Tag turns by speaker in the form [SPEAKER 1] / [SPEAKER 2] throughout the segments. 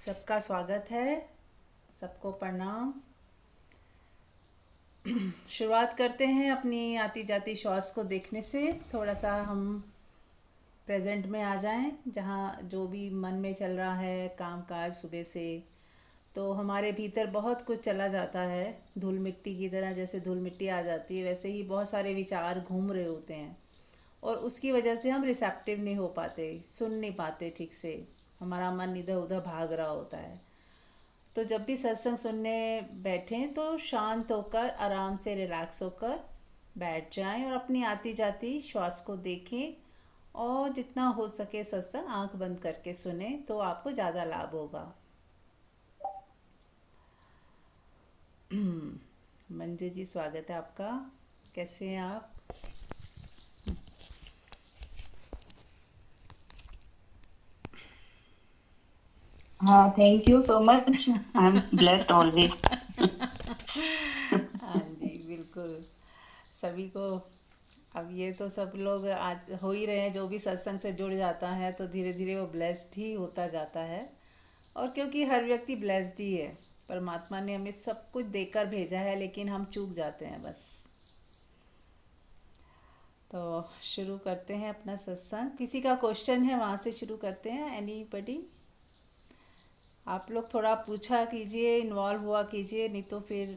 [SPEAKER 1] सबका स्वागत है। सबको प्रणाम। शुरुआत करते हैं अपनी आती जाती श्वास को देखने से। थोड़ा सा हम प्रेजेंट में आ जाएं, जहाँ जो भी मन में चल रहा है काम काज सुबह से, तो हमारे भीतर बहुत कुछ चला जाता है। धूल मिट्टी की तरह, जैसे धूल मिट्टी आ जाती है वैसे ही बहुत सारे विचार घूम रहे होते हैं, और उसकी वजह से हम रिसेप्टिव नहीं हो पाते, सुन नहीं पाते ठीक से। हमारा मन इधर उधर भाग रहा होता है। तो जब भी सत्संग सुनने बैठें तो शांत होकर, आराम से रिलैक्स होकर बैठ जाएं और अपनी आती जाती श्वास को देखें। और जितना हो सके सत्संग आंख बंद करके सुने तो आपको ज़्यादा लाभ होगा। मंजू जी, स्वागत है आपका। कैसे हैं आप?
[SPEAKER 2] Thank you so much. I'm blessed always.
[SPEAKER 1] हाँ जी, बिल्कुल। सभी को अब ये तो सब लोग आज हो ही रहे हैं, जो भी सत्संग से जुड़ जाता है तो धीरे धीरे वो ब्लेस्ड ही होता जाता है। और क्योंकि हर व्यक्ति ब्लेस्ड ही है, परमात्मा ने हमें सब कुछ देकर भेजा है, लेकिन हम चूक जाते हैं बस। तो शुरू करते हैं अपना सत्संग। किसी का क्वेश्चन है वहाँ से शुरू करते हैं। एनीबडी? आप लोग थोड़ा पूछा कीजिए, इन्वॉल्व हुआ कीजिए, नहीं तो फिर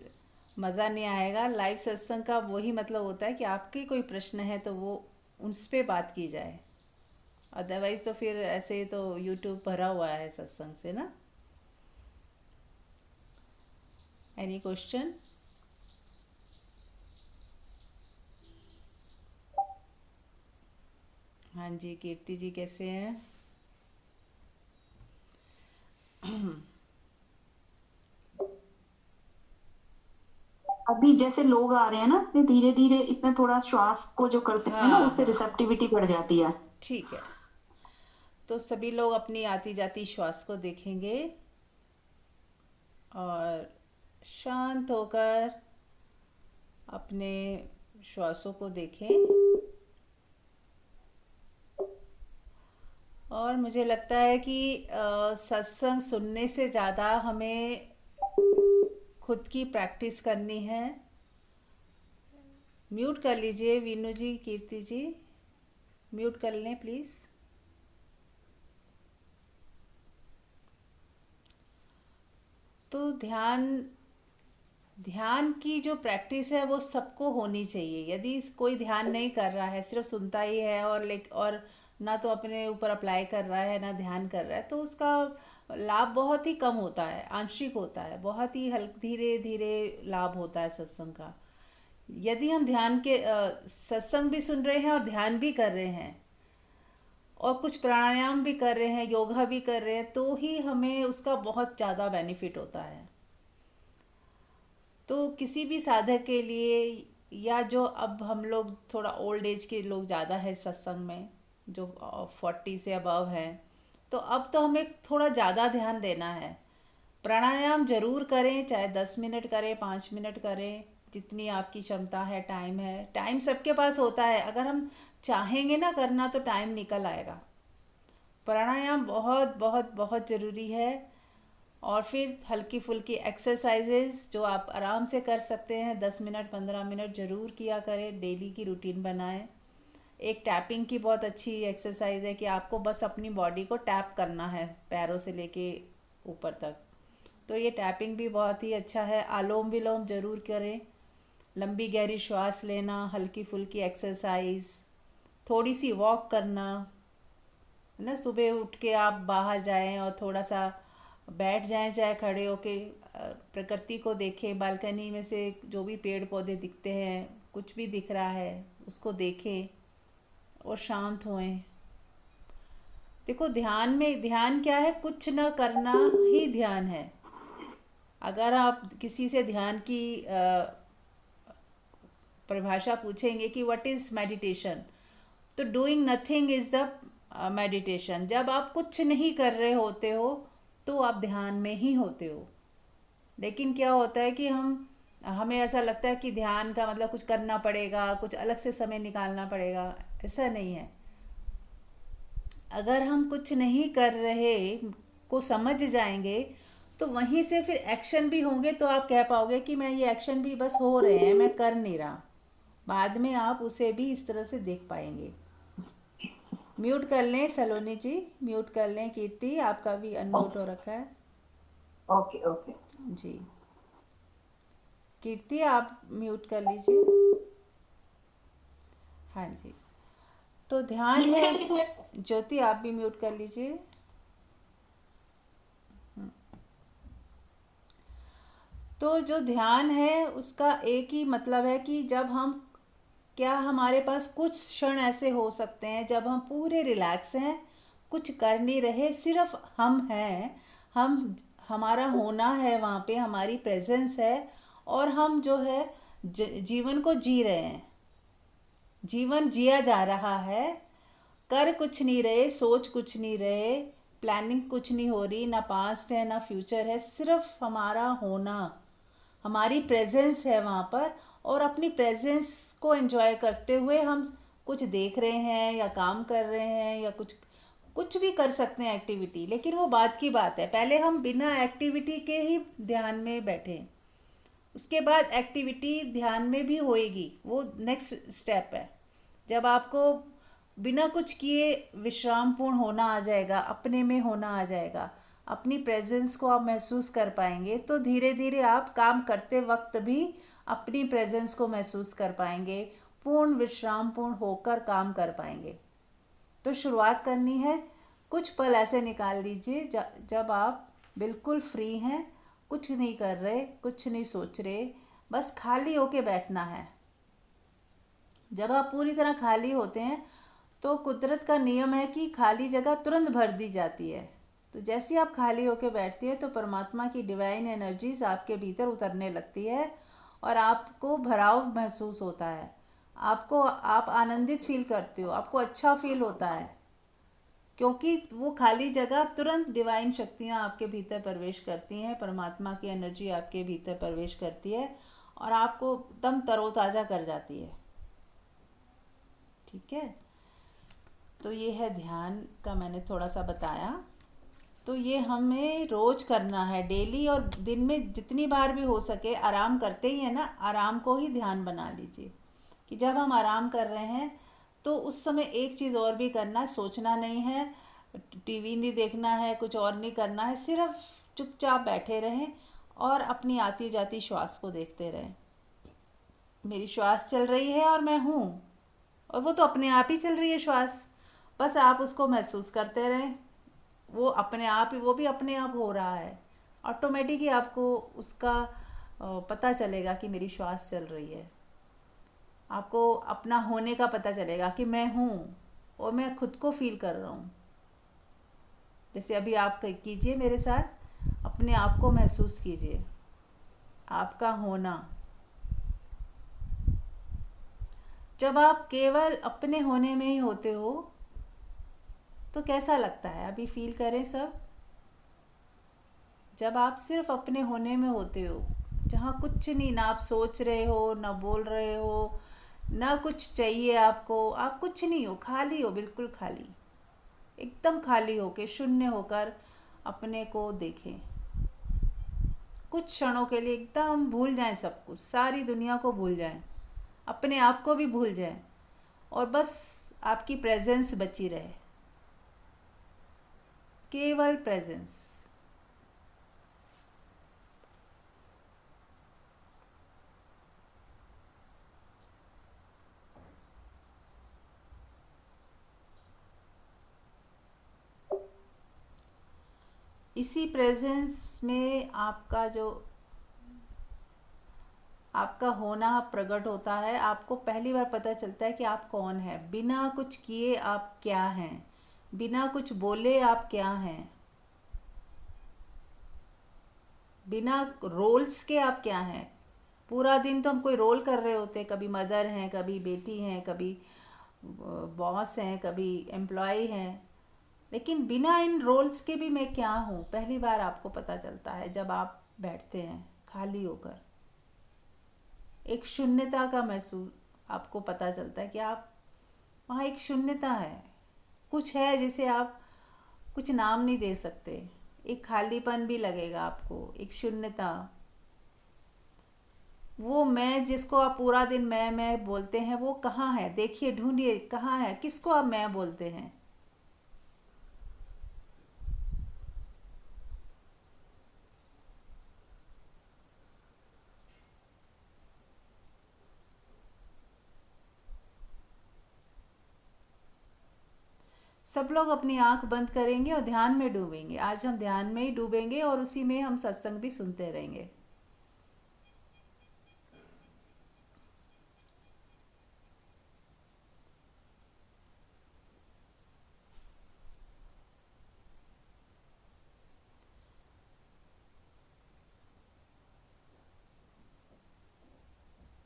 [SPEAKER 1] मज़ा नहीं आएगा। लाइव सत्संग का वही मतलब होता है कि आपके कोई प्रश्न है तो वो उस पे बात की जाए। अदरवाइज़ तो फिर ऐसे तो यूट्यूब भरा हुआ है सत्संग से ना। Any question? हाँ जी, कीर्ति जी कैसे हैं?
[SPEAKER 2] अभी जैसे लोग आ रहे हैं ना, इतने धीरे धीरे इतना थोड़ा श्वास को जो करते हैं ना,
[SPEAKER 1] हाँ
[SPEAKER 2] उससे
[SPEAKER 1] हाँ,
[SPEAKER 2] रिसेप्टिविटी बढ़ जाती है।
[SPEAKER 1] ठीक है। तो सभी लोग अपनी आती जाती श्वास को देखेंगे और शांत होकर अपने श्वासों को देखें। और मुझे लगता है कि सत्संग सुनने से ज़्यादा हमें खुद की प्रैक्टिस करनी है। म्यूट कर लीजिए वीनू जी, कीर्ति जी, म्यूट कर लें प्लीज़। तो ध्यान ध्यान की जो प्रैक्टिस है वो सबको होनी चाहिए। यदि कोई ध्यान नहीं कर रहा है, सिर्फ सुनता ही है और ना तो अपने ऊपर अप्लाई कर रहा है ना ध्यान कर रहा है, तो उसका लाभ बहुत ही कम होता है, आंशिक होता है। बहुत ही धीरे धीरे लाभ होता है सत्संग का। यदि हम ध्यान के सत्संग भी सुन रहे हैं और ध्यान भी कर रहे हैं और कुछ प्राणायाम भी कर रहे हैं, योगा भी कर रहे हैं, तो ही हमें उसका बहुत ज़्यादा बेनिफिट होता है। तो किसी भी साधक के लिए, या जो अब हम लोग थोड़ा ओल्ड एज के लोग ज़्यादा है सत्संग में, जो 40 से अबव हैं, तो अब तो हमें थोड़ा ज़्यादा ध्यान देना है। प्राणायाम जरूर करें, चाहे 10 मिनट करें, 5 मिनट करें, जितनी आपकी क्षमता है। टाइम है, टाइम सबके पास होता है। अगर हम चाहेंगे ना करना तो टाइम निकल आएगा। प्राणायाम बहुत बहुत बहुत ज़रूरी है। और फिर हल्की फुल्की एक्सरसाइजेज जो आप आराम से कर सकते हैं, 10 मिनट 15 मिनट ज़रूर किया करें। डेली की रूटीन बनाएं। एक टैपिंग की बहुत अच्छी एक्सरसाइज है कि आपको बस अपनी बॉडी को टैप करना है, पैरों से लेके ऊपर तक। तो ये टैपिंग भी बहुत ही अच्छा है। आलोम विलोम ज़रूर करें। लंबी गहरी श्वास लेना, हल्की फुल्की एक्सरसाइज, थोड़ी सी वॉक करना है ना। सुबह उठ के आप बाहर जाएं और थोड़ा सा बैठ जाएं, चाहे खड़े होके प्रकृति को देखें। बालकनी में से जो भी पेड़ पौधे दिखते हैं, कुछ भी दिख रहा है, उसको देखें और शांत होएं। देखो, ध्यान में ध्यान क्या है? कुछ न करना ही ध्यान है। अगर आप किसी से ध्यान की परिभाषा पूछेंगे कि व्हाट इज़ मेडिटेशन, तो doing nothing is the meditation. जब आप कुछ नहीं कर रहे होते हो तो आप ध्यान में ही होते हो। लेकिन क्या होता है कि हमें ऐसा लगता है कि ध्यान का मतलब कुछ करना पड़ेगा, कुछ अलग से समय निकालना पड़ेगा। ऐसा नहीं है। अगर हम कुछ नहीं कर रहे को समझ जाएंगे तो वहीं से फिर एक्शन भी होंगे, तो आप कह पाओगे कि मैं ये एक्शन भी बस हो रहे हैं, मैं कर नहीं रहा। बाद में आप उसे भी इस तरह से देख पाएंगे। म्यूट कर लें सलोनी जी, म्यूट कर लें। कीर्ति आपका भी अनम्यूट हो रखा है।
[SPEAKER 2] Okay okay.
[SPEAKER 1] जी, कीर्ति आप म्यूट कर लीजिए। हाँ जी। तो ध्यान है। ज्योति आप भी म्यूट कर लीजिए। तो जो ध्यान है उसका एक ही मतलब है कि जब हम, क्या हमारे पास कुछ क्षण ऐसे हो सकते हैं जब हम पूरे रिलैक्स हैं, कुछ कर नहीं रहे, सिर्फ हम हैं, हम, हमारा होना है वहाँ पे, हमारी प्रेजेंस है, और हम जो है जीवन को जी रहे हैं, जीवन जिया जा रहा है, कर कुछ नहीं रहे, सोच कुछ नहीं रहे, प्लानिंग कुछ नहीं हो रही, ना पास्ट है ना फ्यूचर है, सिर्फ हमारा होना, हमारी प्रेजेंस है वहाँ पर। और अपनी प्रेजेंस को एंजॉय करते हुए हम कुछ देख रहे हैं या काम कर रहे हैं या कुछ कुछ भी कर सकते हैं एक्टिविटी, लेकिन वो बात की बात है, पहले हम बिना एक्टिविटी के ही ध्यान में बैठे, उसके बाद एक्टिविटी ध्यान में भी होएगी, वो नेक्स्ट स्टेप है। जब आपको बिना कुछ किए विश्रामपूर्ण होना आ जाएगा, अपने में होना आ जाएगा, अपनी प्रेजेंस को आप महसूस कर पाएंगे, तो धीरे धीरे आप काम करते वक्त भी अपनी प्रेजेंस को महसूस कर पाएंगे, पूर्ण विश्रामपूर्ण होकर काम कर पाएंगे। तो शुरुआत करनी है, कुछ पल ऐसे निकाल लीजिए जब आप बिल्कुल फ्री हैं, कुछ नहीं कर रहे, कुछ नहीं सोच रहे, बस खाली होके बैठना है। जब आप पूरी तरह खाली होते हैं तो कुदरत का नियम है कि खाली जगह तुरंत भर दी जाती है। तो जैसे ही आप खाली होकर बैठती है तो परमात्मा की डिवाइन एनर्जीज आपके भीतर उतरने लगती है और आपको भराव महसूस होता है, आपको, आप आनंदित फील करते हो, आपको अच्छा फील होता है, क्योंकि वो खाली जगह तुरंत डिवाइन शक्तियाँ आपके भीतर प्रवेश करती हैं, परमात्मा की एनर्जी आपके भीतर प्रवेश करती है और आपको एकदम तरोताज़ा कर जाती है। ठीक है, तो ये है ध्यान का, मैंने थोड़ा सा बताया। तो ये हमें रोज़ करना है, डेली, और दिन में जितनी बार भी हो सके। आराम करते ही है ना, आराम को ही ध्यान बना लीजिए कि जब हम आराम कर रहे हैं तो उस समय एक चीज़ और भी करना है, सोचना नहीं है, टीवी नहीं देखना है, कुछ और नहीं करना है, सिर्फ चुपचाप बैठे रहें और अपनी आती जाती श्वास को देखते रहें। मेरी श्वास चल रही है और मैं हूँ, और वो तो अपने आप ही चल रही है श्वास, बस आप उसको महसूस करते रहें, वो अपने आप ही, वो भी अपने आप हो रहा है, ऑटोमेटिक ही आपको उसका पता चलेगा कि मेरी श्वास चल रही है। आपको अपना होने का पता चलेगा कि मैं हूँ और मैं खुद को फील कर रहा हूँ। जैसे अभी आप कीजिए मेरे साथ, अपने आप को महसूस कीजिए, आपका होना। जब आप केवल अपने होने में ही होते हो तो कैसा लगता है, अभी फील करें सब। जब आप सिर्फ अपने होने में होते हो, जहाँ कुछ नहीं, ना आप सोच रहे हो, ना बोल रहे हो, ना कुछ चाहिए आपको, आप कुछ नहीं हो, खाली हो, बिल्कुल खाली, एकदम खाली होके, शून्य होकर अपने को देखें। कुछ क्षणों के लिए एकदम भूल जाएं सब कुछ, सारी दुनिया को भूल जाएं, अपने आप को भी भूल जाएं, और बस आपकी प्रेजेंस बची रहे, केवल प्रेजेंस। इसी प्रेजेंस में आपका जो, आपका होना प्रकट होता है, आपको पहली बार पता चलता है कि आप कौन हैं, बिना कुछ किए आप क्या हैं, बिना कुछ बोले आप क्या हैं, बिना रोल्स के आप क्या हैं। पूरा दिन तो हम कोई रोल कर रहे होते हैं, कभी मदर हैं, कभी बेटी हैं, कभी बॉस हैं, कभी एम्प्लॉय हैं, लेकिन बिना इन रोल्स के भी मैं क्या हूँ, पहली बार आपको पता चलता है जब आप बैठते हैं खाली होकर। एक शून्यता का महसूस आपको पता चलता है कि आप, वहाँ एक शून्यता है, कुछ है जिसे आप कुछ नाम नहीं दे सकते, एक खालीपन भी लगेगा आपको, एक शून्यता। वो मैं जिसको आप पूरा दिन मैं बोलते हैं, वो कहाँ है? देखिए, ढूंढिए कहाँ है, किसको आप मैं बोलते हैं। सब लोग अपनी आंख बंद करेंगे और ध्यान में डूबेंगे। आज हम ध्यान में ही डूबेंगे और उसी में हम सत्संग भी सुनते रहेंगे।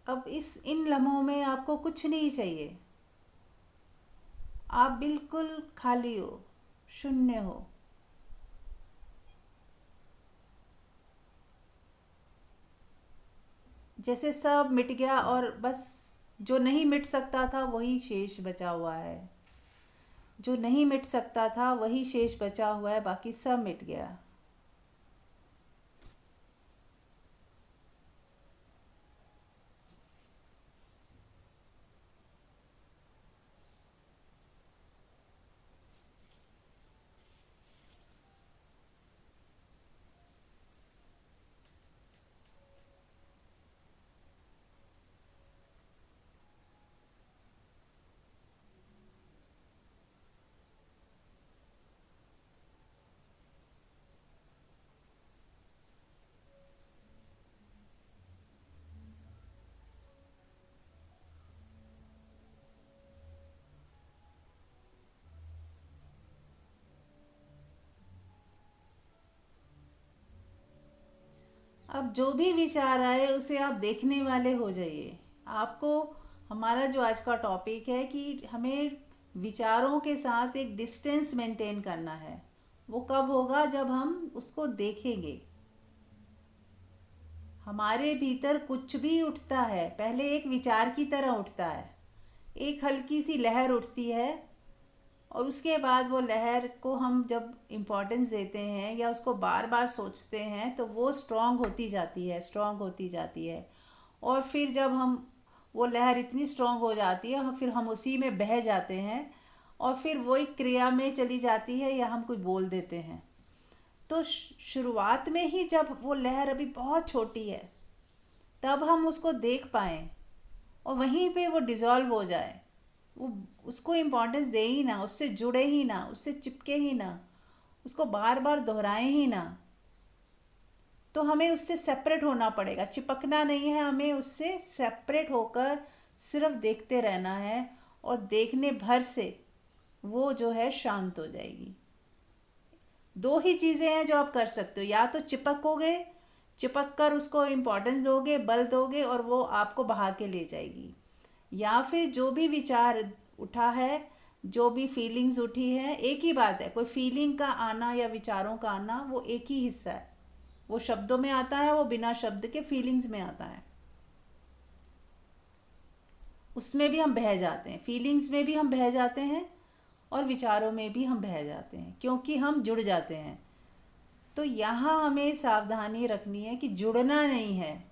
[SPEAKER 1] अब इस इन लम्हों में आपको कुछ नहीं चाहिए। आप बिल्कुल खाली हो, शून्य हो। जैसे सब मिट गया और बस जो नहीं मिट सकता था वही शेष बचा हुआ है। जो नहीं मिट सकता था वही शेष बचा हुआ है, बाकी सब मिट गया। अब जो भी विचार आए उसे आप देखने वाले हो जाइए। आपको, हमारा जो आज का टॉपिक है कि हमें विचारों के साथ एक डिस्टेंस मेंटेन करना है। वो कब होगा? जब हम उसको देखेंगे। हमारे भीतर कुछ भी उठता है पहले एक विचार की तरह उठता है। एक हल्की सी लहर उठती है और उसके बाद वो लहर को हम जब इम्पोर्टेंस देते हैं या उसको बार बार सोचते हैं तो वो स्ट्रांग होती जाती है, स्ट्रांग होती जाती है। और फिर जब हम, वो लहर इतनी स्ट्रांग हो जाती है, फिर हम उसी में बह जाते हैं और फिर वही क्रिया में चली जाती है या हम कोई बोल देते हैं। तो शुरुआत में ही जब वो लहर अभी बहुत छोटी है तब हम उसको देख पाएँ और वहीं पे वो डिज़ोल्व हो जाए, वो, उसको इम्पोर्टेंस दे ही ना, उससे जुड़े ही ना, उससे चिपके ही ना, उसको बार बार दोहराएं ही ना, तो हमें उससे सेपरेट होना पड़ेगा। चिपकना नहीं है, हमें उससे सेपरेट होकर सिर्फ देखते रहना है और देखने भर से वो जो है शांत हो जाएगी। दो ही चीज़ें हैं जो आप कर सकते हो, या तो चिपकोगे, चिपक कर उसको इम्पोर्टेंस दोगे, बल दोगे और वो आपको बहा के ले जाएगी। या फिर जो भी विचार उठा है, जो भी फीलिंग्स उठी है, एक ही बात है, कोई फीलिंग का आना या विचारों का आना वो एक ही हिस्सा है। वो शब्दों में आता है, वो बिना शब्द के फीलिंग्स में आता है। उसमें भी हम बह जाते हैं, फीलिंग्स में भी हम बह जाते हैं और विचारों में भी हम बह जाते हैं, क्योंकि हम जुड़ जाते हैं। तो यहाँ हमें सावधानी रखनी है कि जुड़ना नहीं है।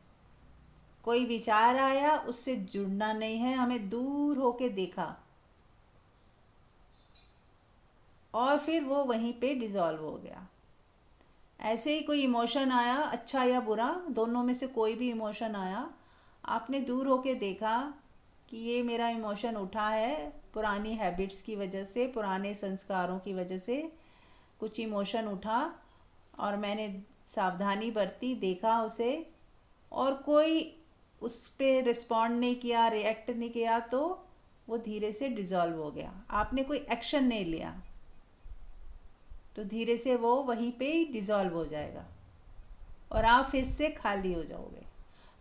[SPEAKER 1] कोई विचार आया, उससे जुड़ना नहीं है, हमें दूर होके देखा और फिर वो वहीं पे डिज़ोल्व हो गया। ऐसे ही कोई इमोशन आया, अच्छा या बुरा, दोनों में से कोई भी इमोशन आया, आपने दूर होके देखा कि ये मेरा इमोशन उठा है पुरानी हैबिट्स की वजह से, पुराने संस्कारों की वजह से कुछ इमोशन उठा और मैंने सावधानी बरती, देखा उसे, और कोई उस पर रिस्पॉन्ड नहीं किया, रिएक्ट नहीं किया, तो वो धीरे से डिज़ोल्व हो गया। आपने कोई एक्शन नहीं लिया तो धीरे से वो वहीं पे ही डिज़ोल्व हो जाएगा और आप फिर से खाली हो जाओगे।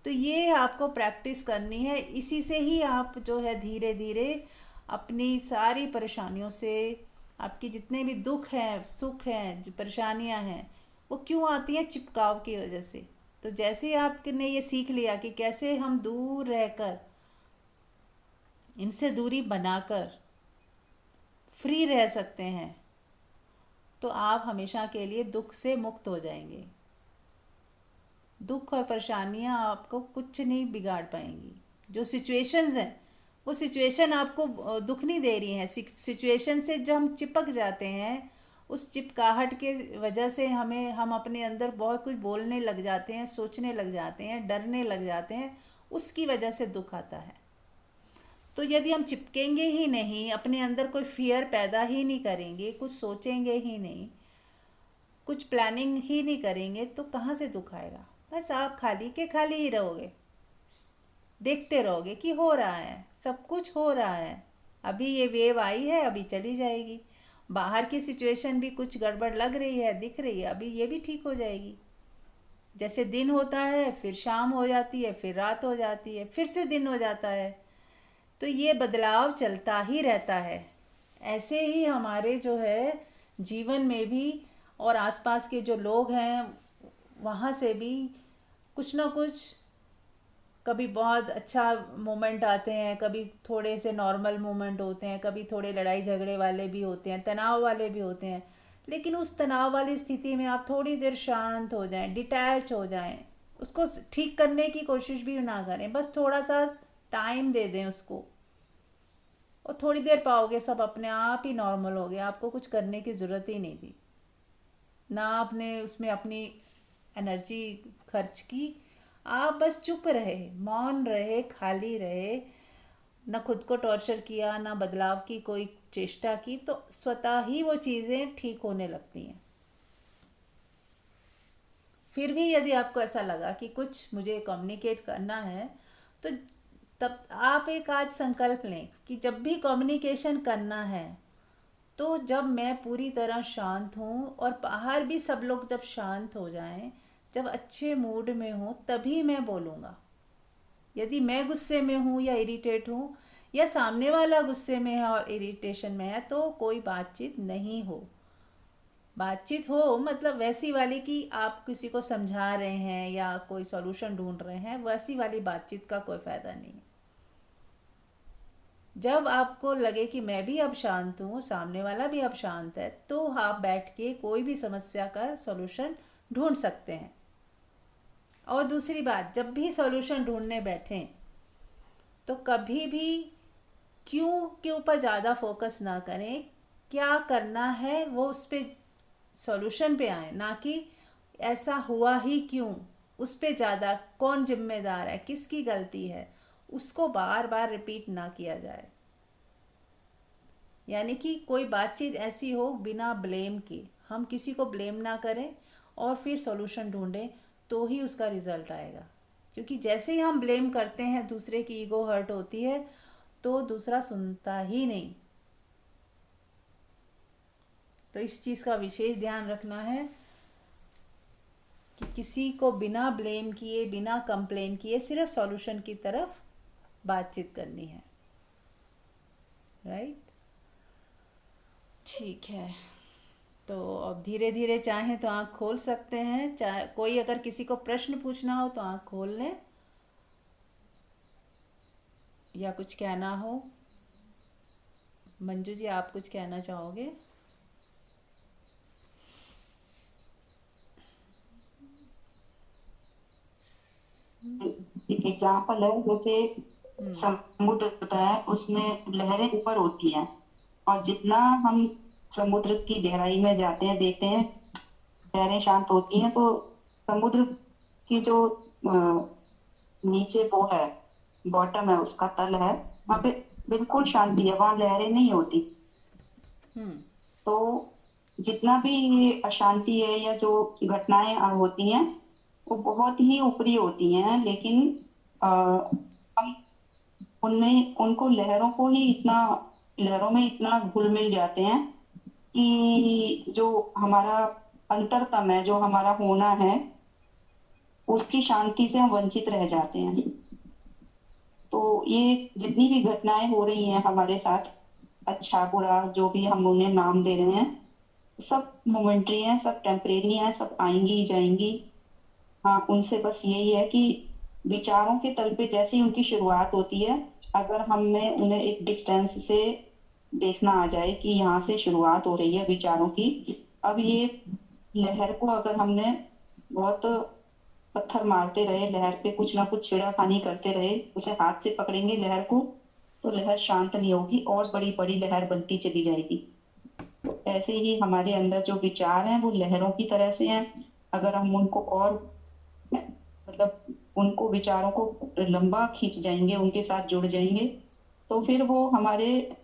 [SPEAKER 1] तो ये आपको प्रैक्टिस करनी है। इसी से ही आप जो है धीरे धीरे अपनी सारी परेशानियों से, आपके जितने भी दुख हैं, सुख हैं, जो परेशानियां हैं, वो क्यों आती हैं? चिपकाव की वजह से। तो जैसे ही आपने ये सीख लिया कि कैसे हम दूर रहकर, इनसे दूरी बनाकर फ्री रह सकते हैं, तो आप हमेशा के लिए दुख से मुक्त हो जाएंगे। दुख और परेशानियां आपको कुछ नहीं बिगाड़ पाएंगी। जो सिचुएशंस हैं वो सिचुएशन आपको दुख नहीं दे रही हैं। सिचुएशन से जब हम चिपक जाते हैं, उस चिपकाहट के वजह से हम अपने अंदर बहुत कुछ बोलने लग जाते हैं, सोचने लग जाते हैं, डरने लग जाते हैं, उसकी वजह से दुख आता है। तो यदि हम चिपकेंगे ही नहीं, अपने अंदर कोई फियर पैदा ही नहीं करेंगे, कुछ सोचेंगे ही नहीं, कुछ प्लानिंग ही नहीं करेंगे, तो कहाँ से दुख आएगा? बस आप खाली के खाली ही रहोगे, देखते रहोगे कि हो रहा है, सब कुछ हो रहा है। अभी ये वेव आई है, अभी चली जाएगी। बाहर की सिचुएशन भी कुछ गड़बड़ लग रही है, दिख रही है, अभी ये भी ठीक हो जाएगी। जैसे दिन होता है, फिर शाम हो जाती है, फिर रात हो जाती है, फिर से दिन हो जाता है। तो ये बदलाव चलता ही रहता है। ऐसे ही हमारे जो है जीवन में भी, और आसपास के जो लोग हैं वहाँ से भी कुछ ना कुछ, कभी बहुत अच्छा मोमेंट आते हैं, कभी थोड़े से नॉर्मल मोमेंट होते हैं, कभी थोड़े लड़ाई झगड़े वाले भी होते हैं, तनाव वाले भी होते हैं। लेकिन उस तनाव वाली स्थिति में आप थोड़ी देर शांत हो जाएं, डिटैच हो जाएं, उसको ठीक करने की कोशिश भी ना करें, बस थोड़ा सा टाइम दे दें उसको, और थोड़ी देर पाओगे सब अपने आप ही नॉर्मल हो गया। आपको कुछ करने की ज़रूरत ही नहीं थी, ना आपने उसमें अपनी एनर्जी खर्च की। आप बस चुप रहे, मौन रहे, खाली रहे, ना खुद को टॉर्चर किया, ना बदलाव की कोई चेष्टा की, तो स्वतः ही वो चीज़ें ठीक होने लगती हैं। फिर भी यदि आपको ऐसा लगा कि कुछ मुझे कम्युनिकेट करना है, तो तब आप एक आज संकल्प लें कि जब भी कम्युनिकेशन करना है, तो जब मैं पूरी तरह शांत हूँ और बाहर भी सब लोग जब शांत हो जाएं, जब अच्छे मूड में हूँ, तभी मैं बोलूँगा। यदि मैं गुस्से में हूँ या इरिटेट हूँ, या सामने वाला गुस्से में है और इरिटेशन में है, तो कोई बातचीत नहीं हो। बातचीत हो मतलब वैसी वाली कि आप किसी को समझा रहे हैं या कोई सॉल्यूशन ढूंढ रहे हैं, वैसी वाली बातचीत का कोई फ़ायदा नहीं। जब आपको लगे कि मैं भी अब शांत हूँ, सामने वाला भी अब शांत है, तो आप बैठ के कोई भी समस्या का सॉल्यूशन ढूंढ सकते हैं। और दूसरी बात, जब भी सॉल्यूशन ढूंढने बैठें, तो कभी भी क्यों के ऊपर ज़्यादा फोकस ना करें। क्या करना है वो उस पे, सॉल्यूशन पे आए, ना कि ऐसा हुआ ही क्यों, उस पे ज़्यादा कौन जिम्मेदार है, किसकी गलती है, उसको बार बार रिपीट ना किया जाए। यानी कि कोई बातचीत ऐसी हो बिना ब्लेम के, हम किसी को ब्लेम ना करें और फिर सॉल्यूशन ढूंढें, तो ही उसका रिज़ल्ट आएगा। क्योंकि जैसे ही हम ब्लेम करते हैं, दूसरे की ईगो हर्ट होती है, तो दूसरा सुनता ही नहीं। तो इस चीज़ का विशेष ध्यान रखना है कि किसी को बिना ब्लेम किए, बिना कंप्लेन किए, सिर्फ सॉल्यूशन की तरफ बातचीत करनी है। राइट? ठीक है। तो अब धीरे धीरे चाहें तो आँख खोल सकते हैं। चाहे कोई अगर किसी को प्रश्न पूछना हो तो आँख खोल लें, या कुछ कहना हो। मंजू जी, आप कुछ कहना चाहोगे?
[SPEAKER 2] एक एग्जाम्पल है, जैसे
[SPEAKER 1] हम्म।
[SPEAKER 2] समुद्र होता है, उसमें लहरें ऊपर होती हैं, और जितना हम समुद्र की गहराई में जाते हैं, देखते हैं लहरें शांत होती हैं, तो समुद्र की जो नीचे वो है, बॉटम है, उसका तल है, वहां पे बिल्कुल शांति है, वहां लहरें नहीं होती।
[SPEAKER 1] हम्म।
[SPEAKER 2] तो जितना भी ये अशांति है या जो घटनाएं होती हैं, वो बहुत ही ऊपरी होती हैं, लेकिन हम उनमें उनको लहरों को ही इतना लहरों में इतना घुल मिल जाते हैं कि जो हमारा अंतरतम है, जो हमारा होना है, उसकी शांति से हम वंचित रह जाते हैं। तो ये जितनी भी घटनाएं हो रही हैं हमारे साथ, अच्छा बुरा जो भी हम उन्हें नाम दे रहे हैं, सब मोमेंट्री हैं, सब टेम्परेरी हैं, सब आएंगी जाएंगी। हाँ, उनसे बस यही है कि विचारों के तल पे जैसे ही उनकी शुरुआत होती है, अगर हमें उन्हें एक डिस्टेंस से देखना आ जाए कि यहाँ से शुरुआत हो रही है विचारों की, अब ये लहर को अगर हमने बहुत पत्थर मारते रहे, लहर पे कुछ ना कुछ छेड़ाखानी करते रहे, उसे हाथ से पकड़ेंगे लहर को, तो लहर शांत नहीं होगी और बड़ी बड़ी लहर बनती चली जाएगी। तो ऐसे ही हमारे अंदर जो विचार हैं वो लहरों की तरह से हैं। अगर हम उनको और मतलब उनको विचारों को लंबा खींच जाएंगे, उनके साथ जुड़ जाएंगे, तो फिर वो हमारे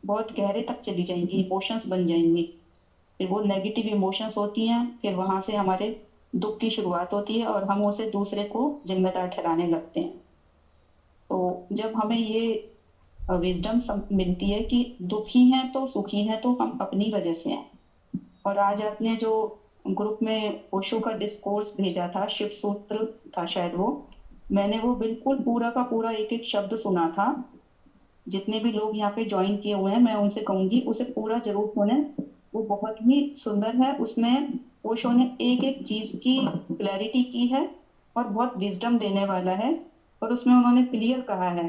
[SPEAKER 2] बहुत गहरे तक चली जाएंगी, इमोशंस बन जाएंगी। फिर वो नेगेटिव इमोशंस होती हैं, फिर वहां से हमारे दुख की शुरुआत होती है और हम उसे दूसरे को जिम्मेदार ठहराने लगते हैं। तो जब हमें ये विजडम मिलती है कि दुखी हैं तो सुखी हैं तो हम अपनी वजह से हैं। और आज आपने जो ग्रुप में ओशो का डिस्कोर्स भेजा था, शिव सूत्र था शायद वो, मैंने वो बिल्कुल पूरा का पूरा एक एक शब्द सुना था। जितने भी लोग यहाँ पे ज्वाइन किए हुए हैं, मैं उनसे कहूंगी उसे पूरा जरूर सुने। वो बहुत ही सुंदर है। उसमें ओशो ने एक एक चीज की क्लैरिटी की है और बहुत विजडम देने वाला है। और उसमें उन्होंने क्लियर कहा है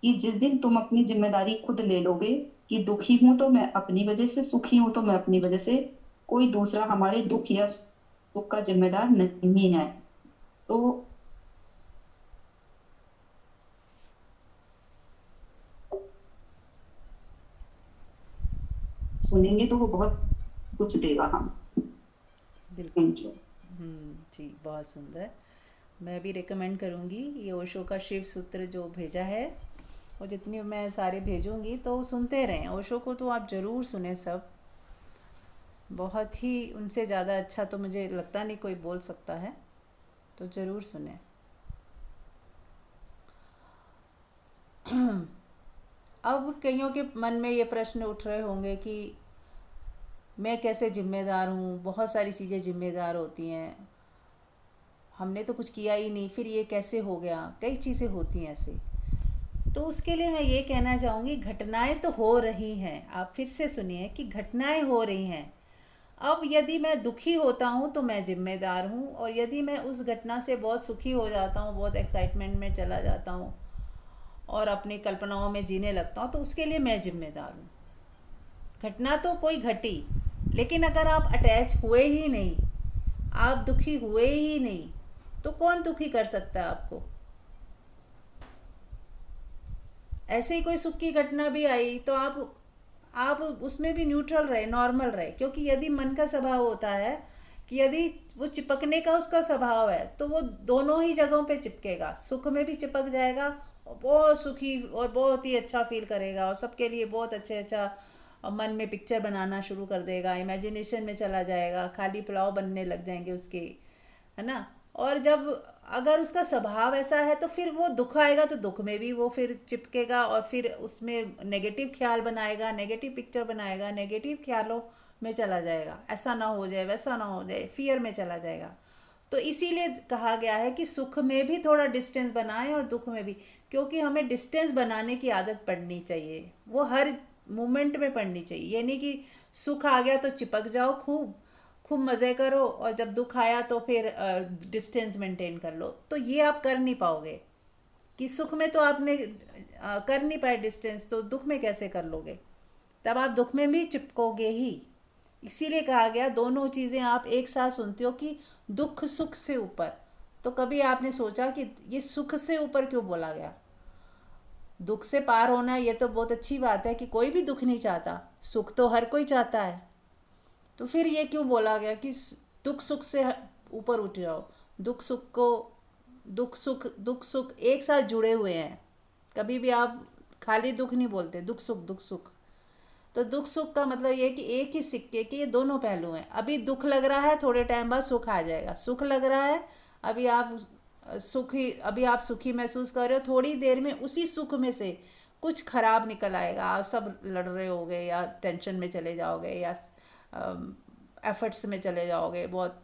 [SPEAKER 2] कि जिस दिन तुम अपनी जिम्मेदारी खुद ले लोगे कि दुखी हूं तो मैं अपनी वजह से, सुखी हूं तो मैं अपनी वजह से, कोई दूसरा हमारे दुख या सुख का जिम्मेदार नहीं है। तो सुनेंगे तो वो बहुत कुछ देगा हम।
[SPEAKER 1] बिल्कुल।
[SPEAKER 2] Thank you.
[SPEAKER 1] जी, बहुत सुंदर। मैं भी रिकमेंड करूँगी ये ओशो का शिव सूत्र जो भेजा है, और जितनी मैं सारे भेजूँगी तो सुनते रहें। ओशो को तो आप ज़रूर सुने सब। बहुत ही उनसे ज़्यादा अच्छा तो मुझे लगता नहीं कोई बोल सकता है, तो ज़रूर सुने। अब कईयों के मन में ये प्रश्न उठ रहे होंगे कि मैं कैसे जिम्मेदार हूँ, बहुत सारी चीज़ें जिम्मेदार होती हैं, हमने तो कुछ किया ही नहीं, फिर ये कैसे हो गया। कई चीज़ें होती हैं ऐसे। तो उसके लिए मैं ये कहना चाहूँगी, घटनाएं तो हो रही हैं। आप फिर से सुनिए कि घटनाएं हो रही हैं। अब यदि मैं दुखी होता हूँ तो मैं जिम्मेदार हूँ, और यदि मैं उस घटना से बहुत सुखी हो जाता हूँ, बहुत एक्साइटमेंट में चला जाता हूँ और अपनी कल्पनाओं में जीने लगता हूँ, तो उसके लिए मैं जिम्मेदार हूँ। घटना तो कोई घटी, लेकिन अगर आप अटैच हुए ही नहीं, आप दुखी हुए ही नहीं, तो कौन दुखी कर सकता है आपको। ऐसे ही कोई सुख की घटना भी आई तो आप उसमें भी न्यूट्रल रहे, नॉर्मल रहे। क्योंकि यदि मन का स्वभाव होता है कि यदि वो चिपकने का उसका स्वभाव है, तो वो दोनों ही जगहों पे चिपकेगा, सुख में भी चिपक जाएगा और बहुत सुखी और बहुत ही अच्छा फील करेगा, और सबके लिए बहुत अच्छा मन में पिक्चर बनाना शुरू कर देगा, इमेजिनेशन में चला जाएगा, खाली पुलाव बनने लग जाएंगे उसके, है ना। और जब अगर उसका स्वभाव ऐसा है, तो फिर वो दुख आएगा तो दुख में भी वो फिर चिपकेगा, और फिर उसमें नेगेटिव ख्याल बनाएगा, नेगेटिव पिक्चर बनाएगा, नेगेटिव ख्यालों में चला जाएगा, ऐसा ना हो जाए, वैसा ना हो जाए, फियर में चला जाएगा। तो इसीलिए कहा गया है कि सुख में भी थोड़ा डिस्टेंस बनाएं और दुख में भी। क्योंकि हमें डिस्टेंस बनाने की आदत पड़नी चाहिए, वो हर मोमेंट में पड़नी चाहिए। ये नहीं कि सुख आ गया तो चिपक जाओ, खूब खूब मज़े करो, और जब दुख आया तो फिर डिस्टेंस मेंटेन कर लो। तो ये आप कर नहीं पाओगे। कि सुख में तो आपने कर नहीं पाए डिस्टेंस, तो दुख में कैसे कर लोगे। तब आप दुख में भी चिपकोगे ही। इसीलिए कहा गया दोनों चीज़ें आप एक साथ सुनते हो कि दुख सुख से ऊपर। तो कभी आपने सोचा कि ये सुख से ऊपर क्यों बोला गया। दुख से पार होना, ये तो बहुत अच्छी बात है कि कोई भी दुख नहीं चाहता, सुख तो हर कोई चाहता है। तो फिर ये क्यों बोला गया कि दुख सुख से ऊपर उठ जाओ। दुख सुख को, दुख सुख एक साथ जुड़े हुए हैं। कभी भी आप खाली दुख नहीं बोलते, दुख सुख दुख सुख। तो दुख सुख का मतलब ये कि एक ही सिक्के के ये दोनों पहलू हैं। अभी दुख लग रहा है, थोड़े टाइम बाद सुख आ जाएगा। सुख लग रहा है, अभी आप अभी आप सुखी महसूस कर रहे हो, थोड़ी देर में उसी सुख में से कुछ खराब निकल आएगा, आप सब लड़ रहे होगे या टेंशन में चले जाओगे या एफर्ट्स में चले जाओगे, बहुत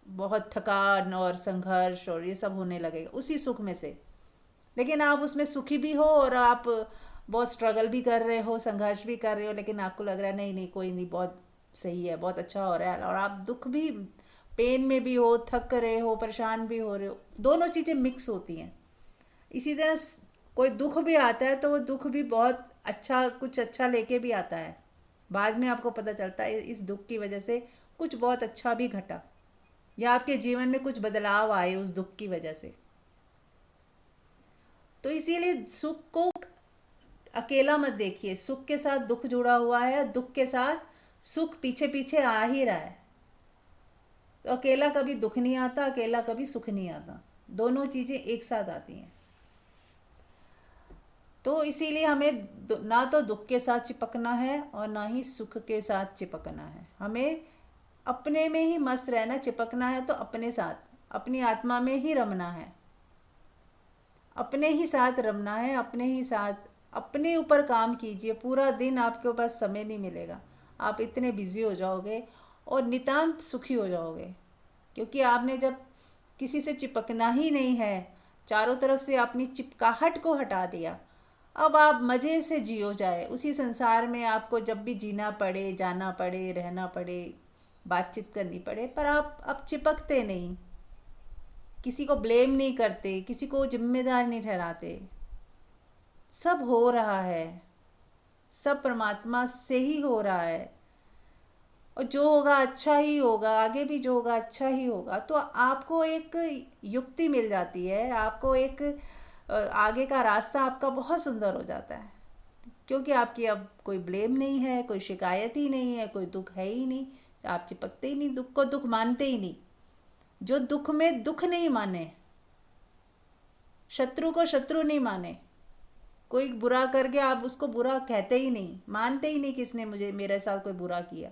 [SPEAKER 1] बहुत थकान और संघर्ष और ये सब होने लगेगा उसी सुख में से। लेकिन आप उसमें सुखी भी हो और आप बहुत स्ट्रगल भी कर रहे हो, संघर्ष भी कर रहे हो, लेकिन आपको लग रहा है नहीं नहीं कोई नहीं, बहुत सही है, बहुत अच्छा हो रहा है। और आप दुख भी, पेन में भी हो, थक रहे हो, परेशान भी हो रहे हो, दोनों चीज़ें मिक्स होती हैं। इसी तरह कोई दुख भी आता है तो वो दुख भी बहुत अच्छा, कुछ अच्छा लेके भी आता है। बाद में आपको पता चलता है इस दुख की वजह से कुछ बहुत अच्छा भी घटा, या आपके जीवन में कुछ बदलाव आए उस दुख की वजह से। तो इसीलिए सुख को अकेला मत देखिए, सुख के साथ दुख जुड़ा हुआ है, दुख के साथ सुख पीछे पीछे आ ही रहा है। तो अकेला कभी दुख नहीं आता, अकेला कभी सुख नहीं आता, दोनों चीज़ें एक साथ आती हैं। तो इसीलिए हमें ना तो दुख के साथ चिपकना है और ना ही सुख के साथ चिपकना है। हमें अपने में ही मस्त रहना, चिपकना है तो अपने साथ, अपनी आत्मा में ही रमना है, अपने ही साथ रमना है, अपने ही साथ अपने ऊपर काम कीजिए। पूरा दिन आपके पास समय नहीं मिलेगा, आप इतने बिजी हो जाओगे और नितांत सुखी हो जाओगे, क्योंकि आपने जब किसी से चिपकना ही नहीं है, चारों तरफ से अपनी चिपकाहट को हटा दिया, अब आप मज़े से जियो जाए उसी संसार में। आपको जब भी जीना पड़े, जाना पड़े, रहना पड़े, बातचीत करनी पड़े, पर आप अब चिपकते नहीं, किसी को ब्लेम नहीं करते, किसी को जिम्मेदार नहीं ठहराते। सब हो रहा है, सब परमात्मा से ही हो रहा है, और जो होगा अच्छा ही होगा, आगे भी जो होगा अच्छा ही होगा। तो आपको एक युक्ति मिल जाती है, आपको एक आगे का रास्ता आपका बहुत सुंदर हो जाता है, क्योंकि आपकी अब कोई ब्लेम नहीं है, कोई शिकायत ही नहीं है, कोई दुख है ही नहीं। आप चिपकते ही नहीं, दुख को दुख मानते ही नहीं। जो दुख में दुख नहीं माने, शत्रु को शत्रु नहीं माने, कोई बुरा करके आप उसको बुरा कहते ही नहीं, मानते ही नहीं कि इसने मुझे मेरे साथ कोई बुरा किया।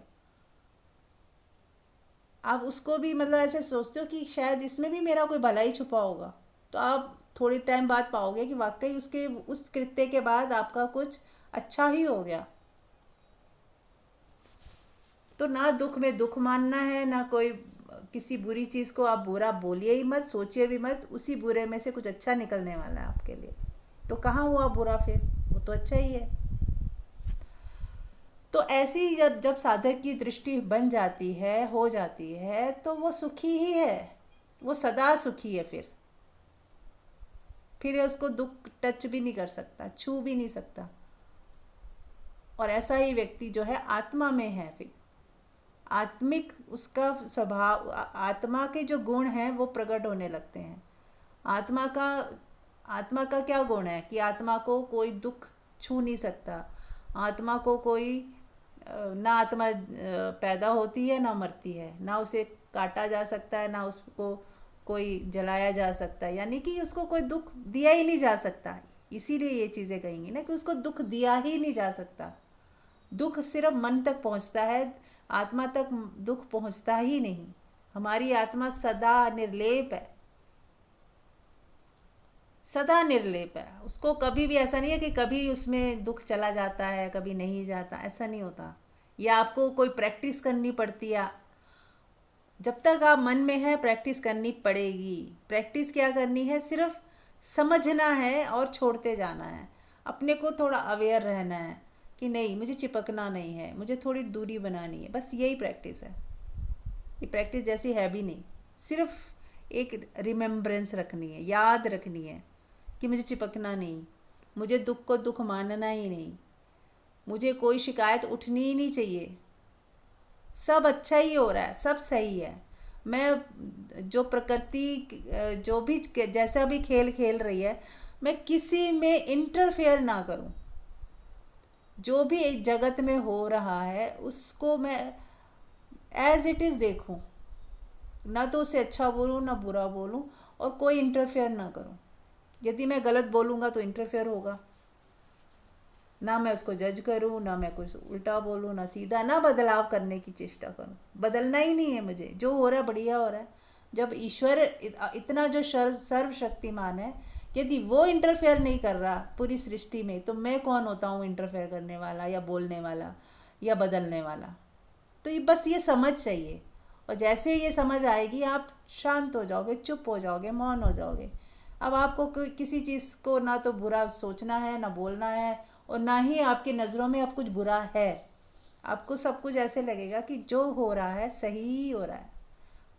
[SPEAKER 1] आप उसको भी मतलब ऐसे सोचते हो कि शायद इसमें भी मेरा कोई भला ही छुपा होगा, तो आप थोड़ी टाइम बाद पाओगे कि वाकई उसके उस कृत्य के बाद आपका कुछ अच्छा ही हो गया। तो ना दुख में दुख मानना है, ना कोई किसी बुरी चीज़ को आप बुरा बोलिए ही मत, सोचिए भी मत। उसी बुरे में से कुछ अच्छा निकलने वाला है आपके लिए, तो कहाँ हुआ बुरा, फिर वो तो अच्छा ही है। तो ऐसी जब जब साधक की दृष्टि बन जाती है, हो जाती है, तो वो सुखी ही है, वो सदा सुखी है। फिर उसको दुख टच भी नहीं कर सकता, छू भी नहीं सकता। और ऐसा ही व्यक्ति जो है आत्मा में है, फिर आत्मिक उसका स्वभाव, आत्मा के जो गुण हैं वो प्रकट होने लगते हैं। आत्मा का आत्मा का क्या गुण है कि आत्मा को कोई दुख छू नहीं सकता। आत्मा को कोई ना आत्मा पैदा होती है ना मरती है, ना उसे काटा जा सकता है, ना उसको कोई जलाया जा सकता है, यानी कि उसको कोई दुख दिया ही नहीं जा सकता। इसीलिए ये चीज़ें कहेंगी ना कि उसको दुख दिया ही नहीं जा सकता। दुख सिर्फ मन तक पहुंचता है, आत्मा तक दुख पहुंचता ही नहीं। हमारी आत्मा सदा निर्लेप है, सदा निर्लेप है। उसको कभी भी ऐसा नहीं है कि कभी उसमें दुख चला जाता है, कभी नहीं जाता, ऐसा नहीं होता। या आपको कोई प्रैक्टिस करनी पड़ती है, जब तक आप मन में है प्रैक्टिस करनी पड़ेगी। प्रैक्टिस क्या करनी है, सिर्फ समझना है और छोड़ते जाना है। अपने को थोड़ा अवेयर रहना है कि नहीं, मुझे चिपकना नहीं है, मुझे थोड़ी दूरी बनानी है, बस यही प्रैक्टिस है। ये प्रैक्टिस जैसी है भी नहीं, सिर्फ एक रिमेम्बरेंस रखनी है, याद रखनी है कि मुझे चिपकना नहीं, मुझे दुख को दुख मानना ही नहीं, मुझे कोई शिकायत उठनी ही नहीं चाहिए। सब अच्छा ही हो रहा है, सब सही है। मैं जो प्रकृति जो भी जैसा भी खेल खेल रही है, मैं किसी में इंटरफेयर ना करूं। जो भी एक जगत में हो रहा है उसको मैं एज इट इज़ देखूं, ना तो उसे अच्छा बोलूं ना बुरा बोलूं, और कोई इंटरफेयर ना करूं। यदि मैं गलत बोलूँगा तो इंटरफेयर होगा, ना मैं उसको जज करूँ, ना मैं कुछ उल्टा बोलूँ, ना सीधा, ना बदलाव करने की चेष्टा करूँ। बदलना ही नहीं है मुझे, जो हो रहा है बढ़िया हो रहा है। जब ईश्वर इतना जो सर्वशक्तिमान है, यदि वो इंटरफेयर नहीं कर रहा पूरी सृष्टि में, तो मैं कौन होता हूँ इंटरफेयर करने वाला या बोलने वाला या बदलने वाला। तो ये बस ये समझ चाहिए, और जैसे ये समझ आएगी आप शांत हो जाओगे, चुप हो जाओगे, मौन हो जाओगे। अब आपको किसी चीज़ को ना तो बुरा सोचना है, ना बोलना है, और ना ही आपकी नज़रों में अब कुछ बुरा है। आपको सब कुछ ऐसे लगेगा कि जो हो रहा है सही ही हो रहा है,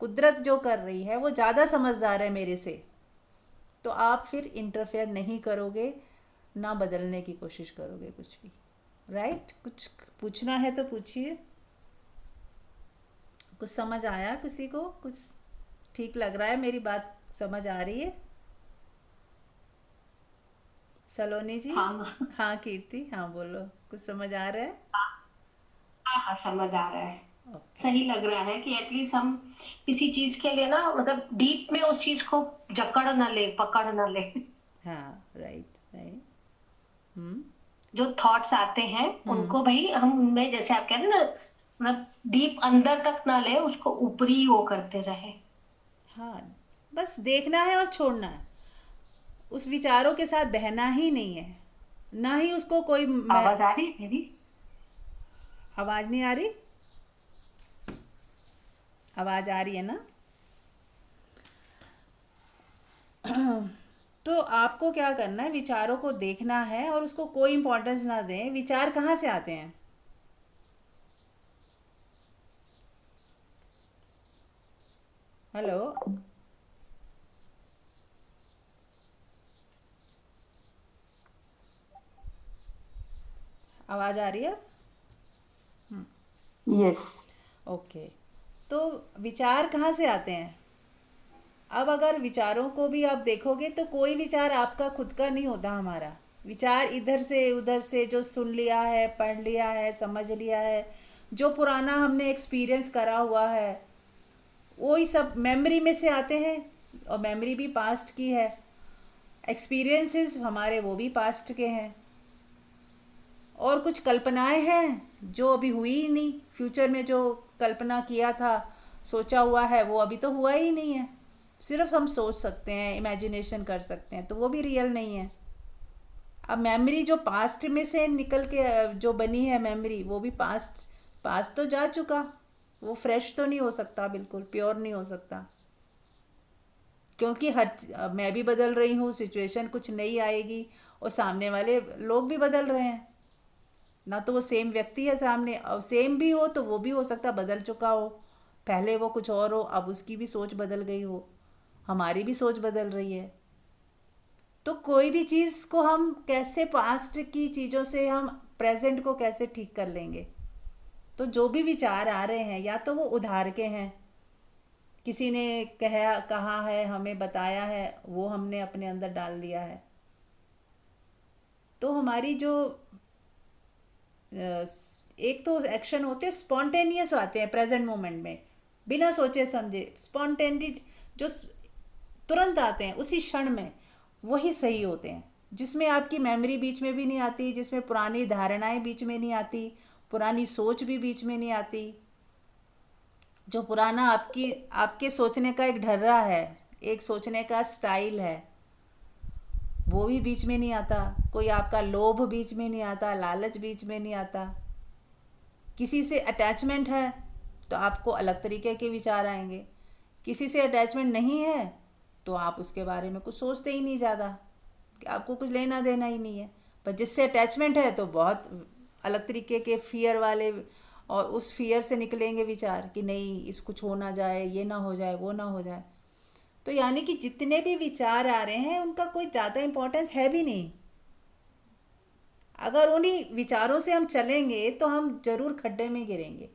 [SPEAKER 1] कुदरत जो कर रही है वो ज़्यादा समझदार है मेरे से। तो आप फिर इंटरफेयर नहीं करोगे, ना बदलने की कोशिश करोगे कुछ भी। राइट? कुछ पूछना है तो पूछिए। कुछ समझ आया किसी को? कुछ ठीक लग रहा है? मेरी बात समझ आ रही है? सलोनी जी?
[SPEAKER 3] हाँ
[SPEAKER 1] हाँ कीर्ति, हाँ बोलो। कुछ समझ आ रहा है?
[SPEAKER 3] हाँ हाँ, समझ आ रहा है।
[SPEAKER 1] ओके।
[SPEAKER 3] सही लग रहा है कि एटलीस्ट हम किसी चीज के लिए ना, मतलब डीप में उस चीज को जकड़ न ले, पकड़ न ले।
[SPEAKER 1] हाँ, राइट राइट। हम्म।
[SPEAKER 3] जो थॉट्स आते हैं
[SPEAKER 1] हम्म।
[SPEAKER 3] उनको भाई हम उनमें, जैसे आप कह रहे हैं ना, मतलब डीप अंदर तक ना ले, उसको ऊपरी वो करते रहे।
[SPEAKER 1] हाँ, बस देखना है और छोड़ना है। उस विचारों के साथ बहना ही नहीं है, ना ही उसको कोई
[SPEAKER 3] आवाज आ रही है मेरी?
[SPEAKER 1] आवाज़ नहीं आ रही? आवाज़ आ रही है ना? तो आपको क्या करना है, विचारों को देखना है और उसको कोई इम्पोर्टेंस ना दें। विचार कहाँ से आते हैं? हेलो? आवाज़ आ रही है?
[SPEAKER 2] यस।
[SPEAKER 1] ओके। तो विचार कहाँ से आते हैं? अब अगर विचारों को भी आप देखोगे तो कोई विचार आपका खुद का नहीं होता। हमारा विचार इधर से उधर से जो सुन लिया है, पढ़ लिया है, समझ लिया है, जो पुराना हमने एक्सपीरियंस करा हुआ है, वही सब मेमोरी में से आते हैं। और मेमोरी भी पास्ट की है, एक्सपीरियंसेस हमारे वो भी पास्ट के हैं। और कुछ कल्पनाएं हैं जो अभी हुई ही नहीं। फ्यूचर में जो कल्पना किया था, सोचा हुआ है, वो अभी तो हुआ ही नहीं है। सिर्फ हम सोच सकते हैं, इमेजिनेशन कर सकते हैं, तो वो भी रियल नहीं है। अब मेमोरी जो पास्ट में से निकल के जो बनी है मेमोरी, वो भी पास्ट पास्ट तो जा चुका। वो फ्रेश तो नहीं हो सकता, बिल्कुल प्योर नहीं हो सकता। क्योंकि अब मैं भी बदल रही हूँ, सिचुएशन कुछ नई आएगी, और सामने वाले लोग भी बदल रहे हैं। ना तो वो सेम व्यक्ति है सामने, अब सेम भी हो तो वो भी हो सकता बदल चुका हो। पहले वो कुछ और हो, अब उसकी भी सोच बदल गई हो। हमारी भी सोच बदल रही है। तो कोई भी चीज़ को हम कैसे, पास्ट की चीज़ों से हम प्रेजेंट को कैसे ठीक कर लेंगे? तो जो भी विचार आ रहे हैं, या तो वो उधार के हैं, किसी ने कहा है, हमें बताया है, वो हमने अपने अंदर डाल लिया है। तो हमारी जो एक तो एक्शन होते हैं स्पॉन्टेनियस, आते हैं प्रेजेंट मोमेंट में, बिना सोचे समझे स्पॉन्टेनिटी, जो तुरंत आते हैं उसी क्षण में, वही सही होते हैं। जिसमें आपकी मेमोरी बीच में भी नहीं आती, जिसमें पुरानी धारणाएं बीच में नहीं आती, पुरानी सोच भी बीच में नहीं आती। जो पुराना आपकी आपके सोचने का एक ढर्रा है, एक सोचने का स्टाइल है, वो भी बीच में नहीं आता। कोई आपका लोभ बीच में नहीं आता, लालच बीच में नहीं आता। किसी से अटैचमेंट है तो आपको अलग तरीके के विचार आएंगे। किसी से अटैचमेंट नहीं है तो आप उसके बारे में कुछ सोचते ही नहीं ज़्यादा, कि आपको कुछ लेना देना ही नहीं है। पर जिससे अटैचमेंट है तो बहुत अलग तरीके के फियर वाले, और उस फियर से निकलेंगे विचार कि नहीं, इस कुछ हो ना जाए, ये ना हो जाए, वो ना हो जाए। तो यानी कि जितने भी विचार आ रहे हैं उनका कोई ज़्यादा इम्पोर्टेंस है भी नहीं। अगर उन्हीं विचारों से हम चलेंगे तो हम जरूर खड्डे में गिरेंगे।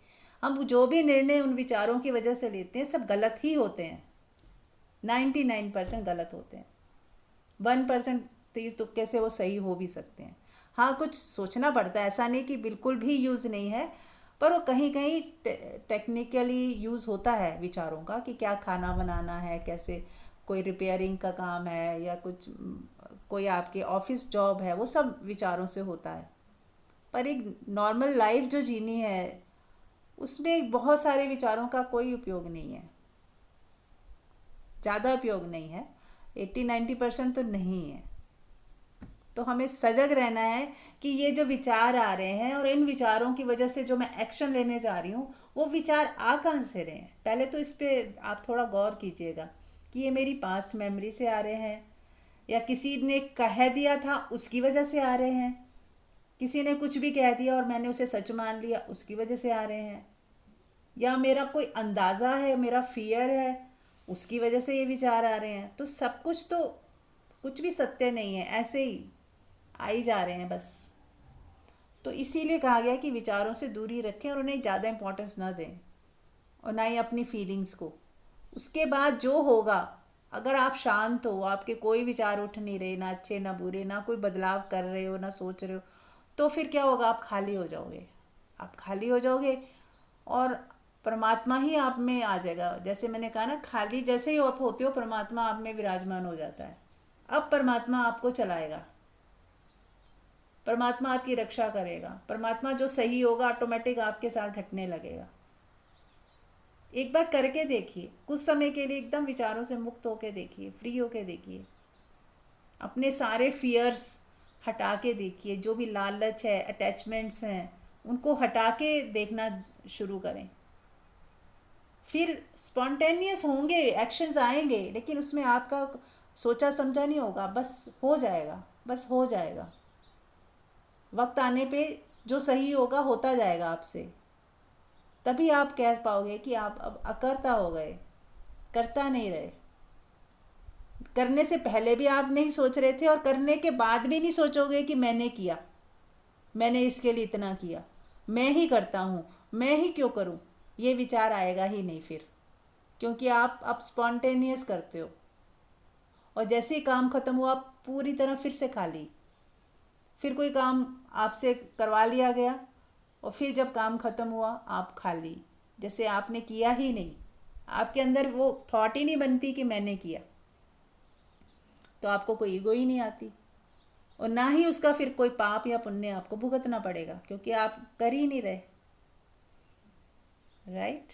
[SPEAKER 1] हम जो भी निर्णय उन विचारों की वजह से लेते हैं सब गलत ही होते हैं। 99% गलत होते हैं। 1% तीर तुक्के से वो सही हो भी सकते हैं। हाँ, कुछ सोचना पड़ता है, ऐसा नहीं कि बिल्कुल भी यूज़ नहीं है। पर वो कहीं कहीं टेक्निकली यूज़ होता है विचारों का, कि क्या खाना बनाना है, कैसे कोई रिपेयरिंग का काम है, या कुछ कोई आपके ऑफिस जॉब है, वो सब विचारों से होता है। पर एक नॉर्मल लाइफ जो जीनी है, उसमें बहुत सारे विचारों का कोई उपयोग नहीं है, ज़्यादा उपयोग नहीं है। 80-90% तो नहीं है। तो हमें सजग रहना है कि ये जो विचार आ रहे हैं और इन विचारों की वजह से जो मैं एक्शन लेने जा रही हूँ, वो विचार आ कहाँ से रहे हैं। पहले तो इस पर आप थोड़ा गौर कीजिएगा कि ये मेरी पास्ट मेमोरी से आ रहे हैं, या किसी ने कह दिया था उसकी वजह से आ रहे हैं, किसी ने कुछ भी कह दिया और मैंने उसे सच मान लिया उसकी वजह से आ रहे हैं, या मेरा कोई अंदाज़ा है, मेरा फियर है, उसकी वजह से ये विचार आ रहे हैं। तो सब कुछ तो, कुछ भी सत्य नहीं है, ऐसे ही आ ही जा रहे हैं बस। तो इसीलिए कहा गया कि विचारों से दूरी रखें और उन्हें ज़्यादा इम्पोर्टेंस ना दें, और ना ही अपनी फीलिंग्स को। उसके बाद जो होगा, अगर आप शांत हो, आपके कोई विचार उठ नहीं रहे, ना अच्छे ना बुरे, ना कोई बदलाव कर रहे हो, ना सोच रहे हो, तो फिर क्या होगा, आप खाली हो जाओगे। आप खाली हो जाओगे और परमात्मा ही आप में आ जाएगा। जैसे मैंने कहा ना, खाली जैसे ही आप होते हो, परमात्मा आप में विराजमान हो जाता है। अब परमात्मा आपको चलाएगा, परमात्मा आपकी रक्षा करेगा, परमात्मा जो सही होगा ऑटोमेटिक आपके साथ घटने लगेगा। एक बार करके देखिए, कुछ समय के लिए एकदम विचारों से मुक्त होके देखिए, फ्री होके देखिए, अपने सारे फियर्स हटा के देखिए, जो भी लालच है, अटैचमेंट्स हैं, उनको हटा के देखना शुरू करें। फिर स्पॉन्टेनियस होंगे, एक्शंस आएंगे, लेकिन उसमें आपका सोचा समझा नहीं होगा, बस हो जाएगा, बस हो जाएगा। वक्त आने पे जो सही होगा होता जाएगा आपसे। तभी आप कह पाओगे कि आप अब अकर्ता हो गए, करता नहीं रहे। करने से पहले भी आप नहीं सोच रहे थे, और करने के बाद भी नहीं सोचोगे कि मैंने किया, मैंने इसके लिए इतना किया, मैं ही करता हूँ, मैं ही क्यों करूँ। ये विचार आएगा ही नहीं फिर, क्योंकि आप अब स्पॉन्टेनियस करते हो। और जैसे ही काम ख़त्म हुआ, आप पूरी तरह फिर से खाली। फिर कोई काम आपसे करवा लिया गया, और फिर जब काम ख़त्म हुआ, आप खाली, जैसे आपने किया ही नहीं। आपके अंदर वो थॉट ही नहीं बनती कि मैंने किया, तो आपको कोई ईगो ही नहीं आती, और ना ही उसका फिर कोई पाप या पुण्य आपको भुगतना पड़ेगा, क्योंकि आप कर ही नहीं रहे। राइट।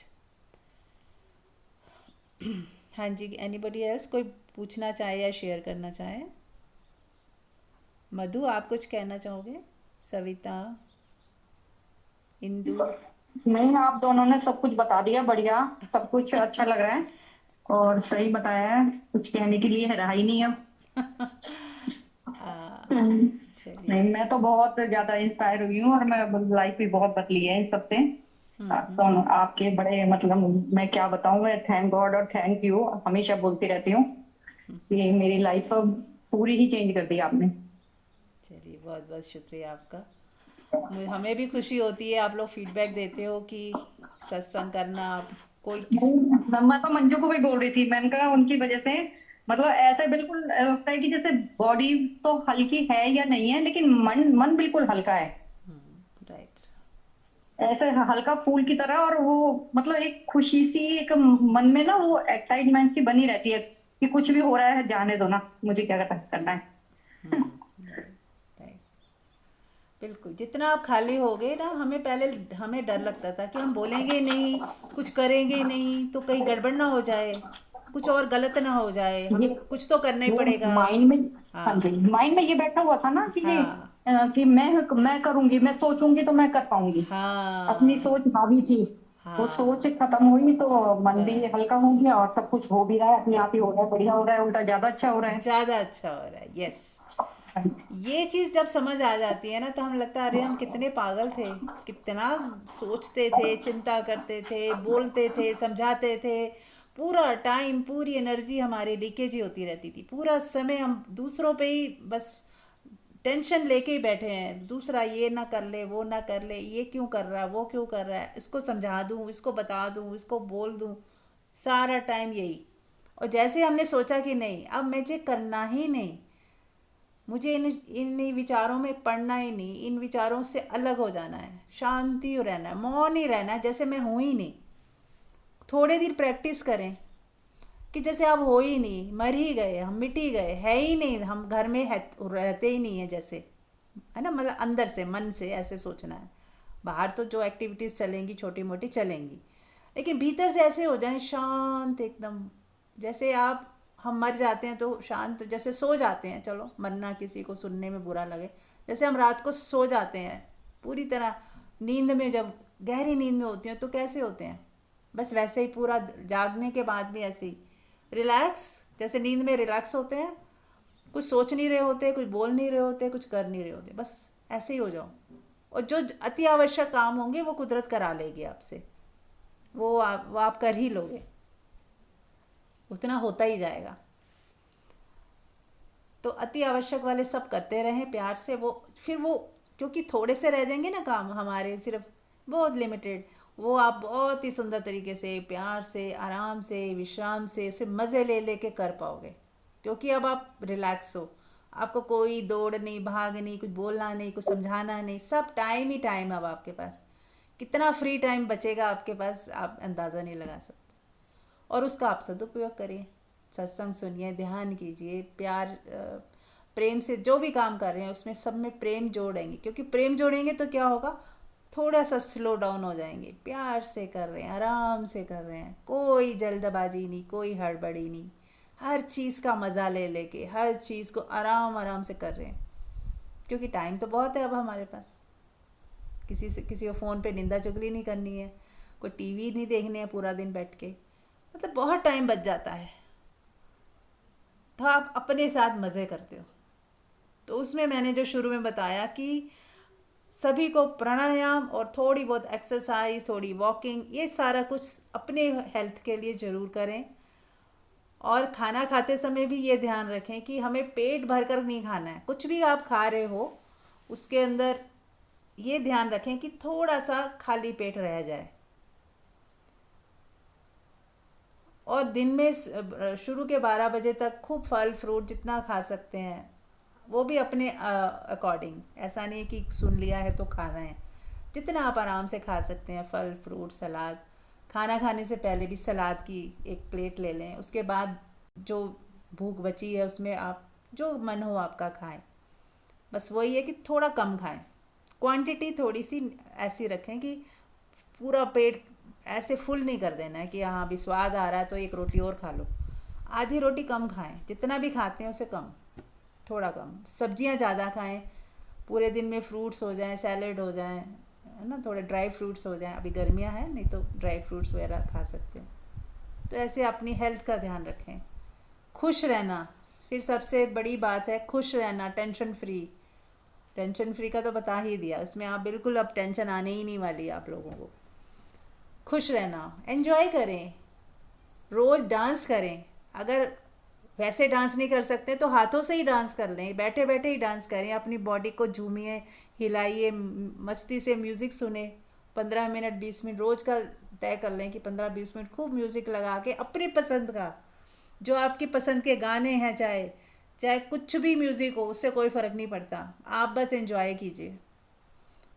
[SPEAKER 1] हाँ जी, एनीबडी एल्स कोई पूछना चाहे या शेयर करना चाहे? मधु, आप कुछ कहना चाहोगे? सविता, इंदु?
[SPEAKER 2] नहीं, आप दोनों ने सब कुछ बता दिया, बढ़िया, सब कुछ अच्छा लग रहा है और सही बताया है। कुछ कहने के लिए रहा ही नहीं अब।
[SPEAKER 1] आ,
[SPEAKER 2] हम्म।
[SPEAKER 1] चलिए।
[SPEAKER 2] नहीं, मैं तो बहुत ज्यादा इंस्पायर हुई हूँ और मैं लाइफ भी बहुत बदली है इन सबसे। आप दोनों, आपके बड़े मतलब मैं क्या बताऊं, मैं थैंक गॉड और थैंक यू हमेशा बोलती रहती हूँ कि मेरी लाइफ पूरी ही चेंज कर दी आपने।
[SPEAKER 1] चलिए, बहुत बहुत शुक्रिया आपका। हमें भी खुशी होती है, आप लोग फीडबैक देते हो कि सत्संग करना, आप कोई किस।
[SPEAKER 2] मैं तो मंजू को भी बोल रही थी, मैंने कहा उनकी वजह से मतलब ऐसे बिल्कुल लगता है कि जैसे बॉडी तो हल्की है या नहीं है, लेकिन मन मन बिल्कुल हल्का है,
[SPEAKER 1] राइट।
[SPEAKER 2] ऐसे हल्का फूल की तरह। और वो मतलब एक खुशी सी, एक मन में ना वो एक्साइटमेंट सी बनी रहती है कि कुछ भी हो रहा है, जाने दो ना, मुझे क्या करना है।
[SPEAKER 1] Right, right. बिल्कुल, जितना आप खाली हो गए ना, हमें पहले हमें डर लगता था कि हम बोलेंगे नहीं, कुछ करेंगे नहीं, तो कहीं गड़बड़ ना हो जाए, कुछ और गलत ना हो जाए,
[SPEAKER 2] ये
[SPEAKER 1] हमें कुछ तो करना ही
[SPEAKER 2] वो
[SPEAKER 1] पड़ेगा।
[SPEAKER 2] माइंड में, हाँ जी,
[SPEAKER 1] हाँ,
[SPEAKER 2] माइंड में ये बैठा हुआ था ना
[SPEAKER 1] हाँ,
[SPEAKER 2] कि मैं करूंगी, मैं सोचूंगी तो मैं कर पाऊंगी। अपनी
[SPEAKER 1] हाँ,
[SPEAKER 2] सोच हावी थी, वो सोच
[SPEAKER 1] हाँ,
[SPEAKER 2] खत्म हुई तो मन भी हल्का हो
[SPEAKER 1] बस।
[SPEAKER 2] गया और सब कुछ हो भी रहा है, अपने आप ही हो रहा है, बढ़िया हो रहा है, उल्टा ज्यादा अच्छा हो रहा है।
[SPEAKER 1] ज़्यादा अच्छा हो रहा है, यस। ये चीज़ जब समझ आ जाती है ना, तो हम लगता है अरे हम कितने पागल थे, कितना सोचते थे, चिंता करते थे, बोलते थे, समझाते थे। पूरा टाइम, पूरी एनर्जी हमारी लीकेज ही होती रहती थी, पूरा समय हम दूसरों पे ही बस टेंशन लेके ही बैठे हैं। दूसरा ये ना कर ले, वो ना कर ले, ये क्यों कर रहा है, वो क्यों कर रहा है, इसको समझा दूँ, इसको बता दूँ, इसको बोल दूँ, सारा टाइम यही। और जैसे हमने सोचा कि नहीं, अब मुझे करना ही नहीं, मुझे इन विचारों में पड़ना ही नहीं, इन विचारों से अलग हो जाना है, शांति हो रहना है, मौन ही रहना है, जैसे मैं हूँ ही नहीं। थोड़े देर प्रैक्टिस करें कि जैसे आप हो ही नहीं, मर ही गए, हम मिट ही गए, है ही नहीं, हम घर में है, रहते ही नहीं है जैसे, है ना। मतलब अंदर से, मन से ऐसे सोचना है। बाहर तो जो एक्टिविटीज़ चलेंगी छोटी मोटी चलेंगी, लेकिन भीतर से ऐसे हो जाए शांत एकदम। जैसे आप, हम मर जाते हैं तो शांत, जैसे सो जाते हैं, चलो मरना किसी को सुनने में बुरा लगे, जैसे हम रात को सो जाते हैं पूरी तरह नींद में, जब गहरी नींद में होते हैं तो कैसे होते हैं, बस वैसे ही पूरा जागने के बाद भी ऐसे ही रिलैक्स, जैसे नींद में रिलैक्स होते हैं, कुछ सोच नहीं रहे होते, कुछ बोल नहीं रहे होते, कुछ कर नहीं रहे होते, बस ऐसे ही हो जाओ। और जो अति आवश्यक काम होंगे वो कुदरत करा लेगी आपसे, वो आप कर ही लोगे, उतना होता ही जाएगा। तो अति आवश्यक वाले सब करते रहें प्यार से, वो फिर वो क्योंकि थोड़े से रह जाएंगे ना काम हमारे, सिर्फ बहुत लिमिटेड, वो आप बहुत ही सुंदर तरीके से, प्यार से, आराम से, विश्राम से, उसे मज़े ले लेके कर पाओगे, क्योंकि अब आप रिलैक्स हो। आपको कोई दौड़ नहीं, भाग नहीं, कुछ बोलना नहीं, कुछ समझाना नहीं, सब टाइम ही टाइम अब आपके पास। कितना फ्री टाइम बचेगा आपके पास, आप अंदाज़ा नहीं लगा सकते। और उसका आप सदुपयोग करिए, सत्संग सुनिए, ध्यान कीजिए, प्यार प्रेम से जो भी काम कर रहे हैं उसमें सब में प्रेम जोड़ेंगे, क्योंकि प्रेम जोड़ेंगे तो क्या होगा, थोड़ा सा स्लो डाउन हो जाएंगे। प्यार से कर रहे हैं, आराम से कर रहे हैं, कोई जल्दबाजी नहीं, कोई हड़बड़ी नहीं, हर चीज़ का मज़ा ले लेके हर चीज़ को आराम आराम से कर रहे हैं, क्योंकि टाइम तो बहुत है अब हमारे पास। किसी को फ़ोन पे निंदा चुगली नहीं करनी है, कोई टीवी नहीं देखनी है पूरा दिन बैठ के, मतलब बहुत टाइम बच जाता है। तो आप अपने साथ मज़े करते हो। तो उसमें मैंने जो शुरू में बताया कि सभी को प्राणायाम और थोड़ी बहुत एक्सरसाइज, थोड़ी वॉकिंग, ये सारा कुछ अपने हेल्थ के लिए ज़रूर करें। और खाना खाते समय भी ये ध्यान रखें कि हमें पेट भर कर नहीं खाना है। कुछ भी आप खा रहे हो उसके अंदर ये ध्यान रखें कि थोड़ा सा खाली पेट रह जाए। और दिन में शुरू के 12 बजे तक खूब फल फ्रूट जितना खा सकते हैं, वो भी अपने अकॉर्डिंग, ऐसा नहीं कि सुन लिया है तो खाना है। जितना आप आराम से खा सकते हैं, फल फ्रूट सलाद, खाना खाने से पहले भी सलाद की एक प्लेट ले लें। उसके बाद जो भूख बची है उसमें आप जो मन हो आपका खाएं। बस वही है कि थोड़ा कम खाएं, क्वांटिटी थोड़ी सी ऐसी रखें कि पूरा पेट ऐसे फुल नहीं कर देना है कि हाँ अभी स्वाद आ रहा है तो एक रोटी और खा लो। आधी रोटी कम खाएं, जितना भी खाते हैं उसे कम, थोड़ा कम। सब्जियां ज़्यादा खाएं, पूरे दिन में फ्रूट्स हो जाएं, सैलेड हो जाएं, है ना, थोड़े ड्राई फ्रूट्स हो जाएं, अभी गर्मियां हैं नहीं तो ड्राई फ्रूट्स वगैरह खा सकते हैं। तो ऐसे अपनी हेल्थ का ध्यान रखें। खुश रहना, फिर सबसे बड़ी बात है खुश रहना, टेंशन फ्री। टेंशन फ्री का तो बता ही दिया, उसमें आप बिल्कुल अब टेंशन आने ही नहीं वाली है आप लोगों को। खुश रहना, एंजॉय करें, रोज़ डांस करें। अगर वैसे डांस नहीं कर सकते तो हाथों से ही डांस कर लें, बैठे बैठे ही डांस करें, अपनी बॉडी को झूमिए, हिलाइए, मस्ती से म्यूज़िक सुने। 15 मिनट 20 मिनट रोज़ का तय कर लें कि 15-20 मिनट खूब म्यूज़िक लगा के अपनी पसंद का, जो आपकी पसंद के गाने हैं, चाहे चाहे कुछ भी म्यूज़िक हो, उससे कोई फ़र्क नहीं पड़ता, आप बस एंजॉय कीजिए।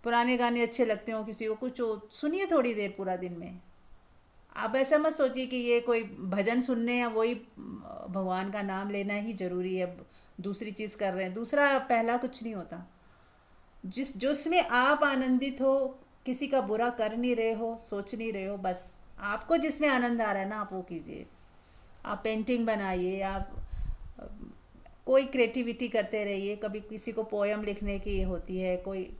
[SPEAKER 1] पुराने गाने अच्छे लगते हो किसी को, कुछ हो, सुनिए थोड़ी देर पूरा दिन में। आप ऐसा मत सोचिए कि ये कोई भजन सुनने या वही भगवान का नाम लेना ही ज़रूरी है, दूसरी चीज़ कर रहे हैं, दूसरा पहला कुछ नहीं होता। जिसमें आप आनंदित हो, किसी का बुरा कर नहीं रहे हो, सोच नहीं रहे हो, बस आपको जिसमें आनंद आ रहा है ना आप वो कीजिए। आप पेंटिंग बनाइए, आप कोई क्रिएटिविटी करते रहिए। कभी किसी को पोयम लिखने की होती है, कोई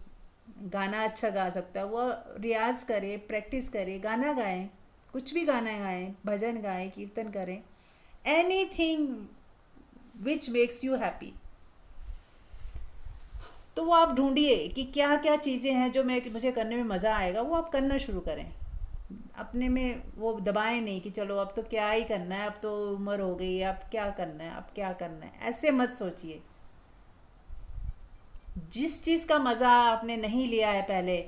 [SPEAKER 1] गाना अच्छा गा सकता है, वो रियाज करे, प्रैक्टिस करे, गाना गाएं, कुछ भी गाना गाएं, भजन गाएं, कीर्तन करें, anything which makes you happy. तो वो आप ढूंढिए कि क्या क्या चीज़ें हैं जो मुझे करने में मज़ा आएगा, वो आप करना शुरू करें। अपने में वो दबाएं नहीं कि चलो अब तो क्या ही करना है, अब तो उम्र हो गई है, अब क्या करना है, अब क्या करना है, ऐसे मत सोचिए। जिस चीज़ का मज़ा आपने नहीं लिया है पहले,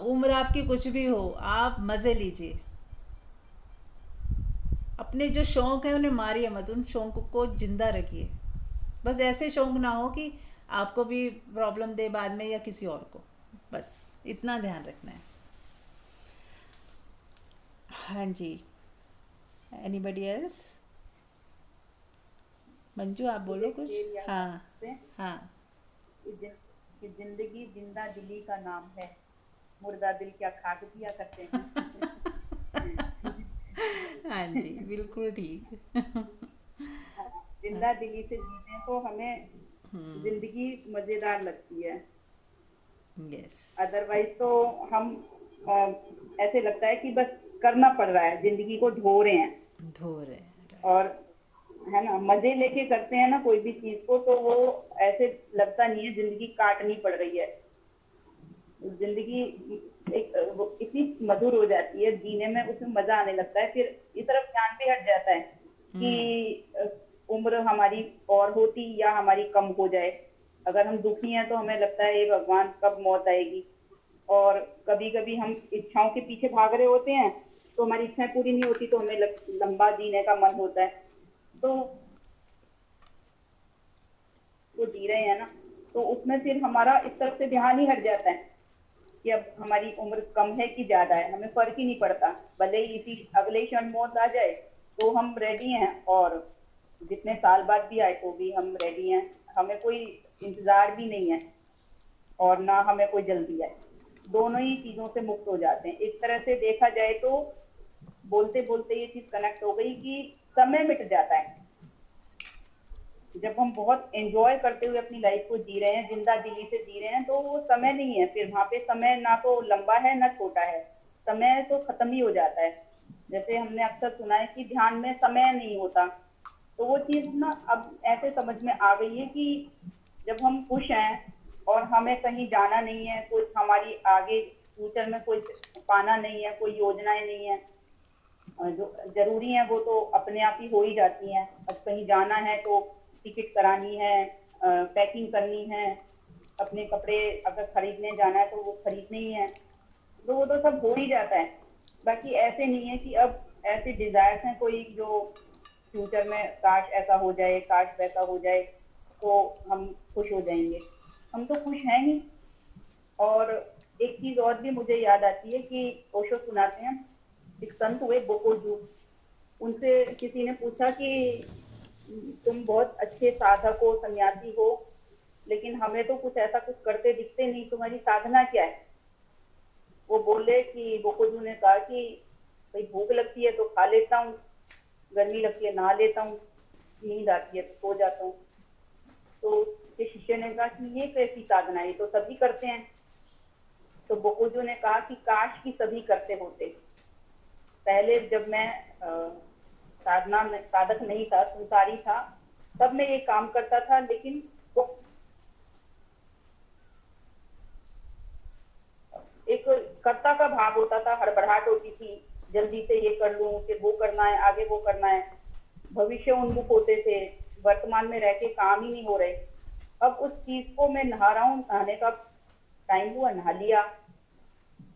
[SPEAKER 1] उम्र आपकी कुछ भी हो, आप मज़े लीजिए। अपने जो शौक़ हैं उन्हें मारिए मत, उन शौक़ को ज़िंदा रखिए। बस ऐसे शौक़ ना हो कि आपको भी प्रॉब्लम दे बाद में या किसी और को, बस इतना ध्यान रखना है। हाँ जी, एनीबडी एल्स? मंजू आप बोलो कुछ। हाँ हाँ।
[SPEAKER 4] कि जिंदगी जिंदा दिली का नाम है, मुर्दा दिल क्या खाक दिया करते हैं।
[SPEAKER 1] हाँ जी, बिल्कुल ठीक।
[SPEAKER 4] जिंदा दिली से जीते तो हमें जिंदगी मजेदार लगती है।
[SPEAKER 1] यस।
[SPEAKER 4] अदरवाइज तो हम ऐसे लगता है कि बस करना पड़ रहा है, जिंदगी को ढो रहे हैं।
[SPEAKER 1] धो रहे हैं।
[SPEAKER 4] और है ना, मजे लेके करते हैं ना कोई भी चीज को, तो वो ऐसे लगता नहीं है जिंदगी काटनी पड़ रही है। जिंदगी एक इतनी मधुर हो जाती है जीने में, उसमें मजा आने लगता है। फिर इस तरफ ध्यान भी हट जाता है कि उम्र हमारी और होती या हमारी कम हो जाए, अगर हम दुखी हैं तो हमें लगता है ये भगवान कब मौत आएगी। और कभी कभी हम इच्छाओं के पीछे भाग रहे होते हैं तो हमारी इच्छाएं पूरी नहीं होती तो हमें लंबा जीने का मन होता है। तो वो जी रहे हैं ना, तो उसमें फिर हमारा इस तरफ से ध्यान ही हट जाता है कि अब हमारी उम्र कम है कि ज्यादा है, हमें फर्क ही नहीं पड़ता। भले ही इसी अगले ही क्षण मौत आ जाए तो हम रेडी हैं, और जितने साल बाद भी आए तो भी हम रेडी हैं। हमें कोई इंतजार भी नहीं है और ना हमें कोई जल्दी है। दोनों ही चीजों से मुक्त हो जाते हैं। एक तरह से देखा जाए तो बोलते बोलते ये चीज कनेक्ट हो गई कि समय मिट जाता है। जब हम बहुत एंजॉय करते हुए अपनी लाइफ को जी रहे हैं, जिंदा दिली से जी रहे हैं, तो वो समय नहीं है। फिर वहां पे समय ना तो लंबा है ना छोटा है, समय तो खत्म ही हो जाता है। जैसे हमने अक्सर सुना है कि ध्यान में समय नहीं होता, तो वो चीज ना अब ऐसे समझ में आ गई है कि जब हम खुश हैं और हमें कहीं जाना नहीं है, कुछ हमारी आगे फ्यूचर में कोई पाना नहीं है, कोई योजनाएं नहीं है, जो जरूरी है वो तो अपने आप ही हो ही जाती हैं। अब कहीं जाना है तो टिकट करानी है, पैकिंग करनी है, अपने कपड़े अगर खरीदने जाना है तो वो खरीदने ही है, तो वो तो सब हो ही जाता है। बाकी ऐसे नहीं है कि अब ऐसे डिजायर्स हैं कोई जो फ्यूचर में काश ऐसा हो जाए, काश वैसा हो जाए तो हम खुश हो जाएंगे। हम तो खुश हैं ही। और एक चीज और भी मुझे याद आती है कि ओशो सुनाते हैं, एक संत हुए बोकोजू, उनसे किसी ने पूछा कि तुम बहुत अच्छे साधक हो, सन्यासी हो, लेकिन हमें तो कुछ ऐसा कुछ करते दिखते नहीं, तुम्हारी साधना क्या है? वो बोले कि बोकोजू ने कहा कि भाई भूख लगती है तो खा लेता हूँ, गर्मी लगती है नहा लेता हूँ, नींद आती है तो सो जाता हूँ। तो उसके शिष्य ने कहा कि ये कैसी साधना है, ये तो सभी करते हैं। तो बोकोजू ने कहा कि काश की सभी करते होते। पहले जब मैं साधना में साधक नहीं था, संसारी था, तब मैं ये काम करता था, लेकिन वो एक कर्ता का भाव होता था, हड़बड़ाहट होती थी, जल्दी से ये कर लूं, फिर वो करना है, आगे वो करना है, भविष्य उन्मुख होते थे, वर्तमान में रह के काम ही नहीं हो रहे। अब उस चीज को मैं नहा रहा हूँ, नहाने का टाइम हुआ, नहा लिया,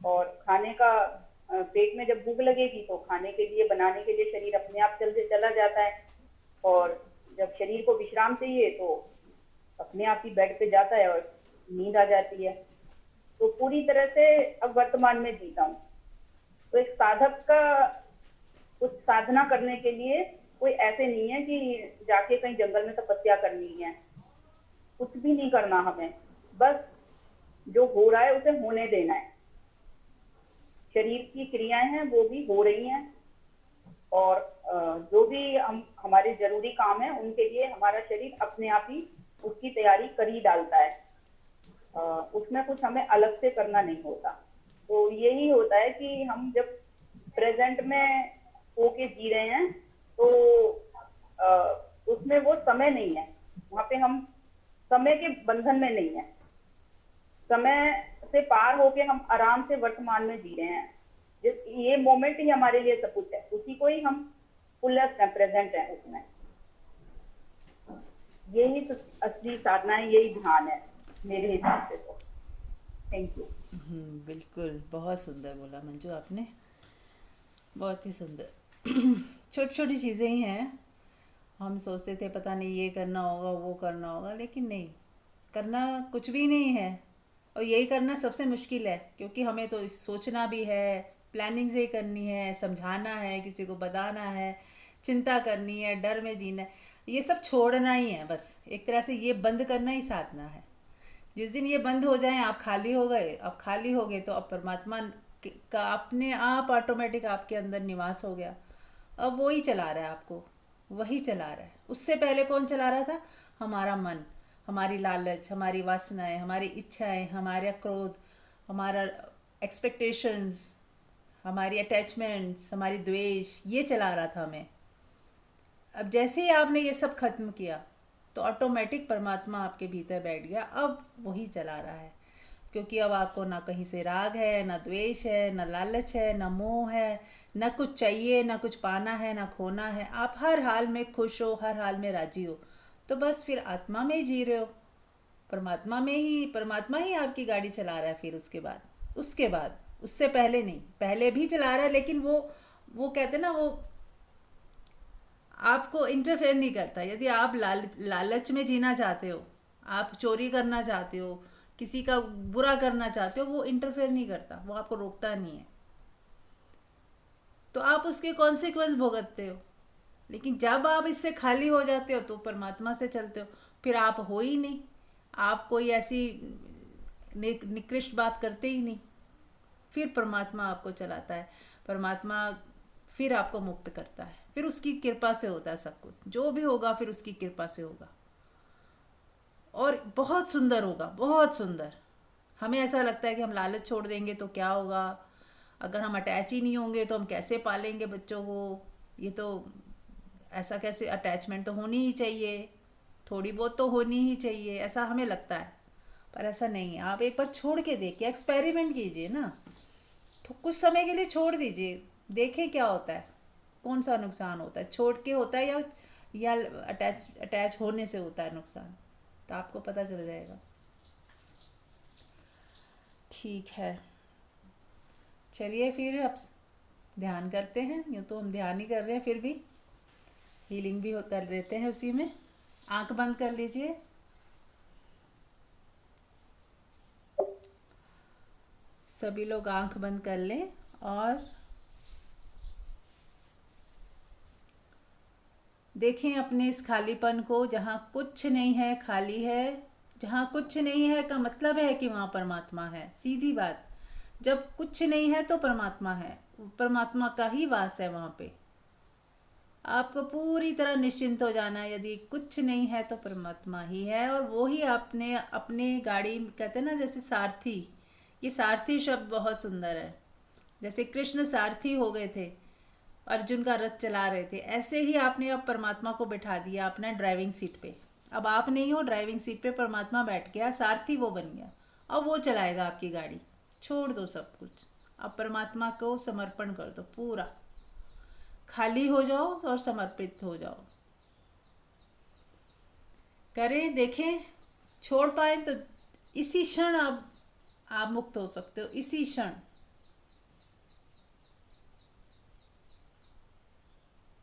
[SPEAKER 4] और खाने का पेट में जब भूख लगेगी तो खाने के लिए बनाने के लिए शरीर अपने आप चला जाता है, और जब शरीर को विश्राम चाहिए तो अपने आप ही बेड पे जाता है और नींद आ जाती है। तो पूरी तरह से अब वर्तमान में जीता हूँ। तो एक साधक का कुछ साधना करने के लिए कोई ऐसे नहीं है कि जाके कहीं जंगल में तपस्या करनी है, कुछ भी नहीं करना हमें, बस जो हो रहा है उसे होने देना है। शरीर की क्रियाएं हैं वो भी हो रही हैं, और जो भी हम हमारे जरूरी काम है उनके लिए हमारा शरीर अपने आप ही उसकी तैयारी कर ही डालता है। उसमें कुछ हमें अलग से करना नहीं होता। तो यही होता है कि हम जब प्रेजेंट में होके जी रहे हैं तो उसमें वो समय नहीं है, वहां पे हम समय के बंधन में नहीं है, समय से पार होके हम आराम से वर्तमान में जी रहे हैं। ये मोमेंट ही हमारे लिए सब कुछ है, उसी को ही हम फुलेस्ट है, प्रेजेंट है उसमें। यही तो असली साधना है, यही ध्यान है मेरे हिसाब से। तो थैंक यू।
[SPEAKER 1] बिल्कुल, बहुत सुंदर बोला मंजू आपने, बहुत ही सुंदर। छोटी छोटी चीज़ें ही हैं, हम सोचते थे पता नहीं ये करना होगा वो करना होगा, लेकिन नहीं, करना कुछ भी नहीं है। और यही करना सबसे मुश्किल है, क्योंकि हमें तो सोचना भी है, प्लानिंग से ही करनी है, समझाना है, किसी को बताना है, चिंता करनी है, डर में जीना है, ये सब छोड़ना ही है। बस एक तरह से ये बंद करना ही साधना है। जिस दिन ये बंद हो जाए, आप खाली हो गए, अब खाली हो गए तो अब परमात्मा का अपने आप ऑटोमेटिक आपके अंदर निवास हो गया। अब वो ही चला रहा है आपको, वही चला रहा है। उससे पहले कौन चला रहा था? हमारा मन, हमारी लालच, हमारी वासनाएं, हमारी इच्छाएं, हमारा क्रोध, हमारा एक्सपेक्टेशंस, हमारी अटैचमेंट्स, हमारी द्वेष, ये चला रहा था हमें। अब जैसे ही आपने ये सब खत्म किया तो ऑटोमेटिक परमात्मा आपके भीतर बैठ गया, अब वही चला रहा है। क्योंकि अब आपको ना कहीं से राग है, ना द्वेष है, ना लालच है, ना मोह है, ना कुछ चाहिए, ना कुछ पाना है, ना खोना है। आप हर हाल में खुश हो, हर हाल में राजी हो, तो बस फिर आत्मा में ही जी रहे हो। परमात्मा ही आपकी गाड़ी चला रहा है। फिर उसके बाद उससे पहले नहीं, पहले भी चला रहा है, लेकिन वो कहते हैं ना, वो आपको इंटरफेयर नहीं करता। यदि आप लालच में जीना चाहते हो, आप चोरी करना चाहते हो, किसी का बुरा करना चाहते हो, वो इंटरफेयर नहीं करता, वो आपको रोकता नहीं है। तो आप उसके कॉन्सिक्वेंस भुगतते हो। लेकिन जब आप इससे खाली हो जाते हो तो परमात्मा से चलते हो, फिर आप हो ही नहीं, आप कोई ऐसी निकृष्ट बात करते ही नहीं। फिर परमात्मा आपको चलाता है, परमात्मा फिर आपको मुक्त करता है। फिर उसकी कृपा से होता है सब कुछ, जो भी होगा फिर उसकी कृपा से होगा, और बहुत सुंदर होगा, बहुत सुंदर। हमें ऐसा लगता है कि हम लालच छोड़ देंगे तो क्या होगा, अगर हम अटैच ही नहीं होंगे तो हम कैसे पालेंगे बच्चों को, ये तो ऐसा कैसे, अटैचमेंट तो होनी ही चाहिए, थोड़ी बहुत तो होनी ही चाहिए, ऐसा हमें लगता है। पर ऐसा नहीं है। आप एक बार छोड़ के देखिए, एक्सपेरिमेंट कीजिए ना, तो कुछ समय के लिए छोड़ दीजिए, देखें क्या होता है, कौन सा नुकसान होता है, छोड़ के होता है या अटैच होने से होता है नुकसान, तो आपको पता चल जाएगा। ठीक है, चलिए फिर अब ध्यान करते हैं। यूँ तो हम ध्यान ही कर रहे हैं, फिर भी हीलिंग भी कर देते हैं उसी में। आंख बंद कर लीजिए। सभी लोग आंख बंद कर लें और देखें अपने इस खालीपन को, जहाँ कुछ नहीं है, खाली है। जहाँ कुछ नहीं है का मतलब है कि वहाँ परमात्मा है, सीधी बात। जब कुछ नहीं है तो परमात्मा है, परमात्मा का ही वास है वहाँ पे। आपको पूरी तरह निश्चिंत हो जाना है, यदि कुछ नहीं है तो परमात्मा ही है, और वो ही आपने अपने गाड़ी, कहते हैं ना जैसे सारथी, ये सारथी शब्द बहुत सुंदर है। जैसे कृष्ण सारथी हो गए थे, अर्जुन का रथ चला रहे थे, ऐसे ही आपने अब परमात्मा को बैठा दिया अपना ड्राइविंग सीट पे। अब आप नहीं हो ड्राइविंग सीट पे, परमात्मा बैठ गया, सारथी वो बन गया, अब वो चलाएगा आपकी गाड़ी। छोड़ दो सब कुछ, अब परमात्मा को समर्पण कर दो, पूरा खाली हो जाओ और समर्पित हो जाओ। करें, देखें, छोड़ पाए तो इसी क्षण आप मुक्त हो सकते हो, इसी क्षण।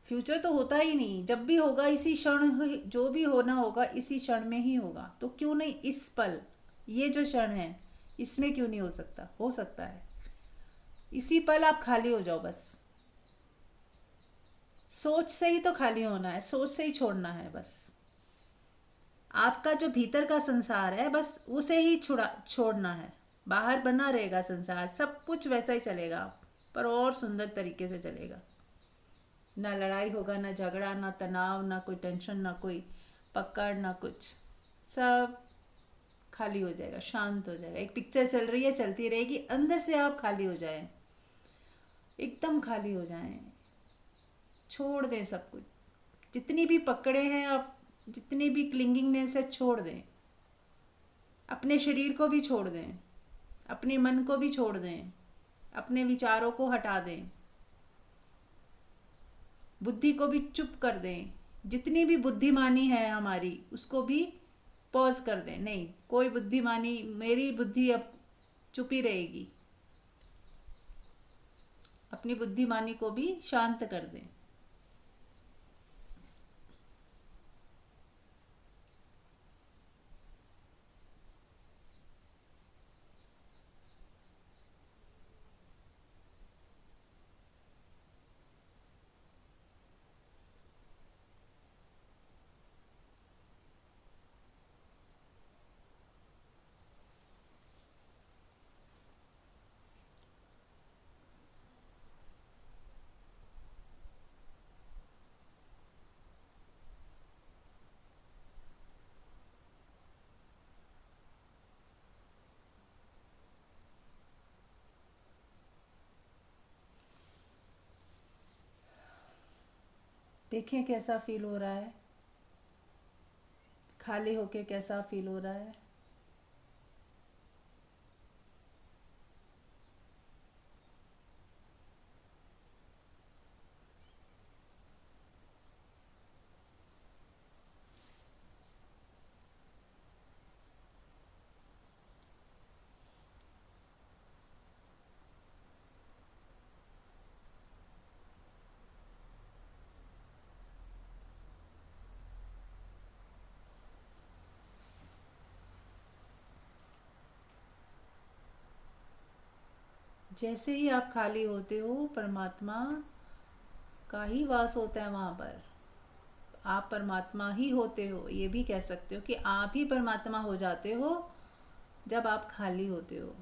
[SPEAKER 1] फ्यूचर तो होता ही नहीं, जब भी होगा इसी क्षण, जो भी होना होगा इसी क्षण में ही होगा। तो क्यों नहीं इस पल, ये जो क्षण है इसमें क्यों नहीं हो सकता, हो सकता है। इसी पल आप खाली हो जाओ बस। सोच से ही तो खाली होना है, सोच से ही छोड़ना है बस। आपका जो भीतर का संसार है बस उसे ही छोड़ना है। बाहर बना रहेगा संसार, सब कुछ वैसा ही चलेगा, पर और सुंदर तरीके से चलेगा। ना लड़ाई होगा, ना झगड़ा, ना तनाव, ना कोई टेंशन, ना कोई पकड़, ना कुछ। सब खाली हो जाएगा, शांत हो जाएगा। एक पिक्चर चल रही है, चलती रहेगी, अंदर से आप खाली हो जाएं, एकदम खाली हो जाएं। छोड़ दें सब कुछ, जितनी भी पकड़े हैं आप, जितनी भी क्लिंगिंगनेस है, छोड़ दें। अपने शरीर को भी छोड़ दें, अपने मन को भी छोड़ दें, अपने विचारों को हटा दें, बुद्धि को भी चुप कर दें। जितनी भी बुद्धिमानी है हमारी, उसको भी पॉज कर दें। नहीं, कोई बुद्धिमानी, मेरी बुद्धि अब चुप ही रहेगी। अपनी बुद्धिमानी को भी शांत कर दें। देखें कैसा फील हो रहा है, खाली होके कैसा फील हो रहा है। जैसे ही आप खाली होते हो, परमात्मा का ही वास होता है वहाँ पर। आप परमात्मा ही होते हो, ये भी कह सकते हो कि आप ही परमात्मा हो जाते हो जब आप खाली होते हो।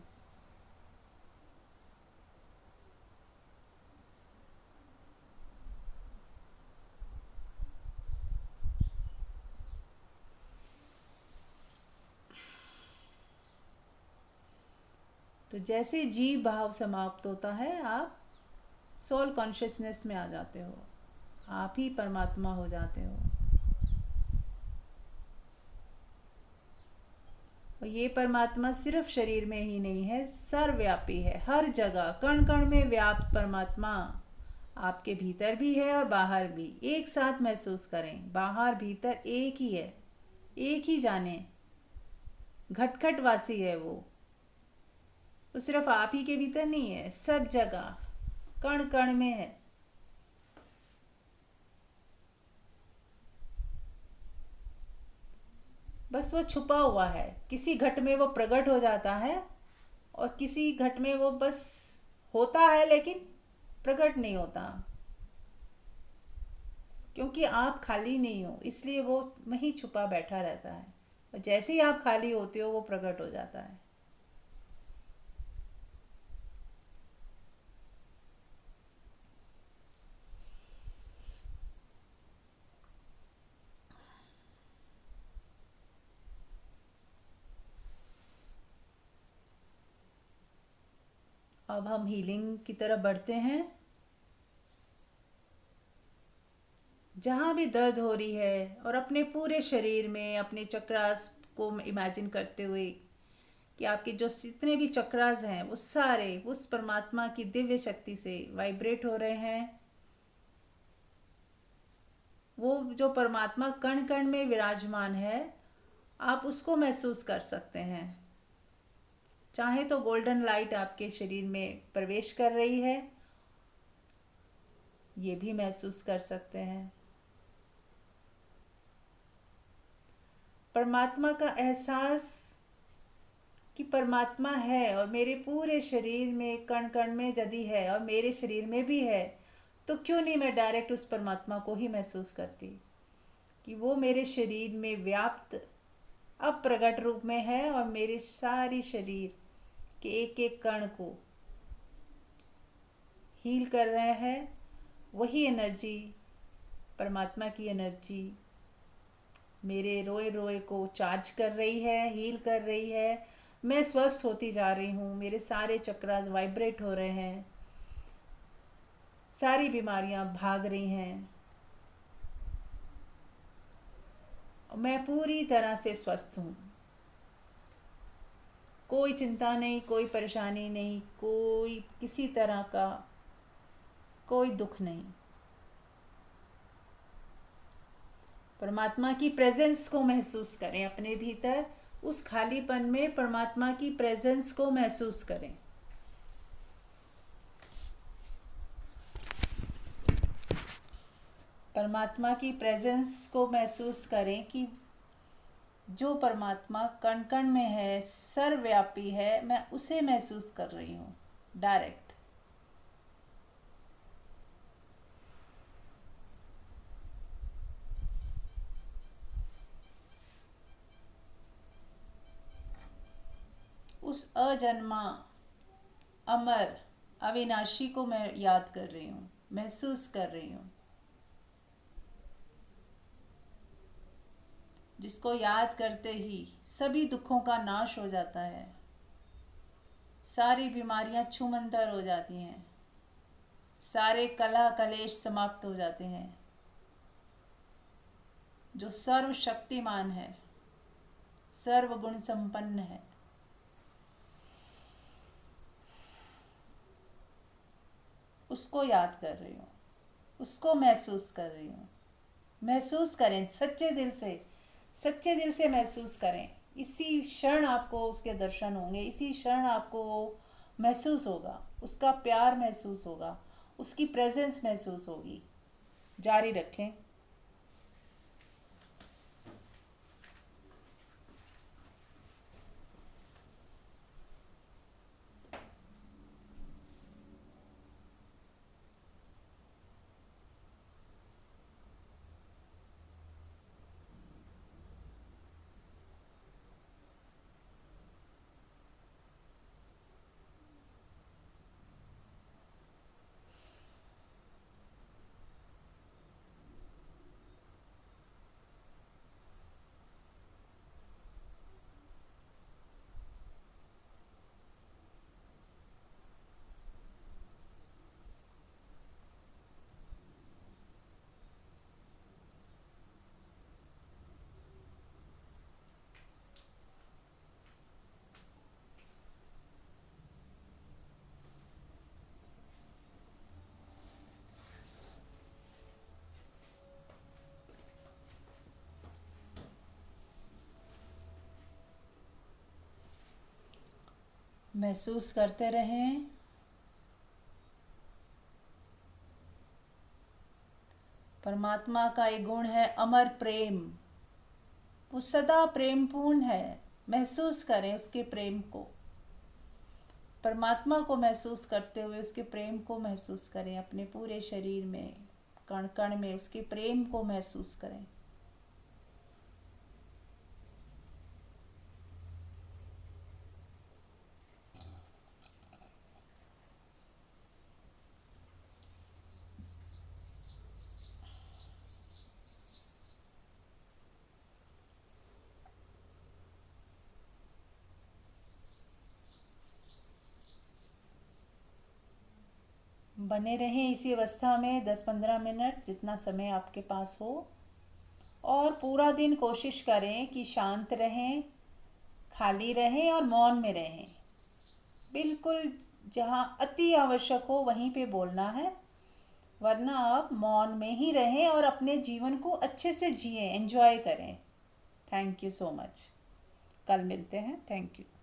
[SPEAKER 1] तो जैसे जीव भाव समाप्त होता है, आप सोल कॉन्शियसनेस में आ जाते हो, आप ही परमात्मा हो जाते हो। और ये परमात्मा सिर्फ शरीर में ही नहीं है, सर्वव्यापी है, हर जगह कण कण में व्याप्त परमात्मा आपके भीतर भी है और बाहर भी। एक साथ महसूस करें, बाहर भीतर एक ही है, एक ही जाने। घट घट वासी है वो सिर्फ आप ही के भीतर नहीं है, सब जगह कण कण में है। बस वो छुपा हुआ है, किसी घट में वो प्रकट हो जाता है और किसी घट में वो बस होता है लेकिन प्रकट नहीं होता, क्योंकि आप खाली नहीं हो, इसलिए वो वहीं छुपा बैठा रहता है। और जैसे ही आप खाली होते हो वो प्रकट हो जाता है। अब हम हीलिंग की तरफ बढ़ते हैं। जहाँ भी दर्द हो रही है, और अपने पूरे शरीर में अपने चक्रास को इमेजिन करते हुए कि आपके जो जितने भी चक्रास हैं वो सारे उस परमात्मा की दिव्य शक्ति से वाइब्रेट हो रहे हैं। वो जो परमात्मा कण कण में विराजमान है, आप उसको महसूस कर सकते हैं। चाहे तो गोल्डन लाइट आपके शरीर में प्रवेश कर रही है, ये भी महसूस कर सकते हैं। परमात्मा का एहसास कि परमात्मा है और मेरे पूरे शरीर में कण कण में यदि है और मेरे शरीर में भी है, तो क्यों नहीं मैं डायरेक्ट उस परमात्मा को ही महसूस करती कि वो मेरे शरीर में व्याप्त अप्रगट रूप में है और मेरे सारी शरीर के एक एक कण को हील कर रहे हैं। वही एनर्जी, परमात्मा की एनर्जी मेरे रोए रोए को चार्ज कर रही है, हील कर रही है। मैं स्वस्थ होती जा रही हूँ, मेरे सारे चक्रास वाइब्रेट हो रहे हैं, सारी बीमारियाँ भाग रही हैं, मैं पूरी तरह से स्वस्थ हूँ। कोई चिंता नहीं, कोई परेशानी नहीं, कोई किसी तरह का कोई दुख नहीं। परमात्मा की प्रेजेंस को महसूस करें अपने भीतर, उस खालीपन में परमात्मा की प्रेजेंस को महसूस करें। परमात्मा की प्रेजेंस को महसूस करें कि जो परमात्मा कण कण में है, सर्वव्यापी है, मैं उसे महसूस कर रही हूँ डायरेक्ट। उस अजन्मा, अमर, अविनाशी को मैं याद कर रही हूँ, महसूस कर रही हूँ, जिसको याद करते ही सभी दुखों का नाश हो जाता है, सारी बीमारियां छूमंतर हो जाती हैं, सारे कलह कलेश समाप्त हो जाते हैं। जो सर्वशक्तिमान है, सर्वगुण संपन्न है, उसको याद कर रही हूँ, उसको महसूस कर रही हूँ। महसूस करें सच्चे दिल से, सच्चे दिल से महसूस करें। इसी क्षण आपको उसके दर्शन होंगे, इसी क्षण आपको वो महसूस होगा, उसका प्यार महसूस होगा, उसकी प्रेजेंस महसूस होगी। जारी रखें। महसूस करते रहें। परमात्मा का एक गुण है अमर प्रेम, वो सदा प्रेमपूर्ण है। महसूस करें उसके प्रेम को, परमात्मा को महसूस करते हुए उसके प्रेम को महसूस करें। अपने पूरे शरीर में, कण कण में उसके प्रेम को महसूस करें। बने रहें इसी अवस्था में 10-15 मिनट, जितना समय आपके पास हो। और पूरा दिन कोशिश करें कि शांत रहें, खाली रहें और मौन में रहें। बिल्कुल जहाँ अति आवश्यक हो वहीं पे बोलना है, वरना आप मौन में ही रहें और अपने जीवन को अच्छे से जिएं, एंजॉय करें। Thank you so much. कल मिलते हैं। Thank you.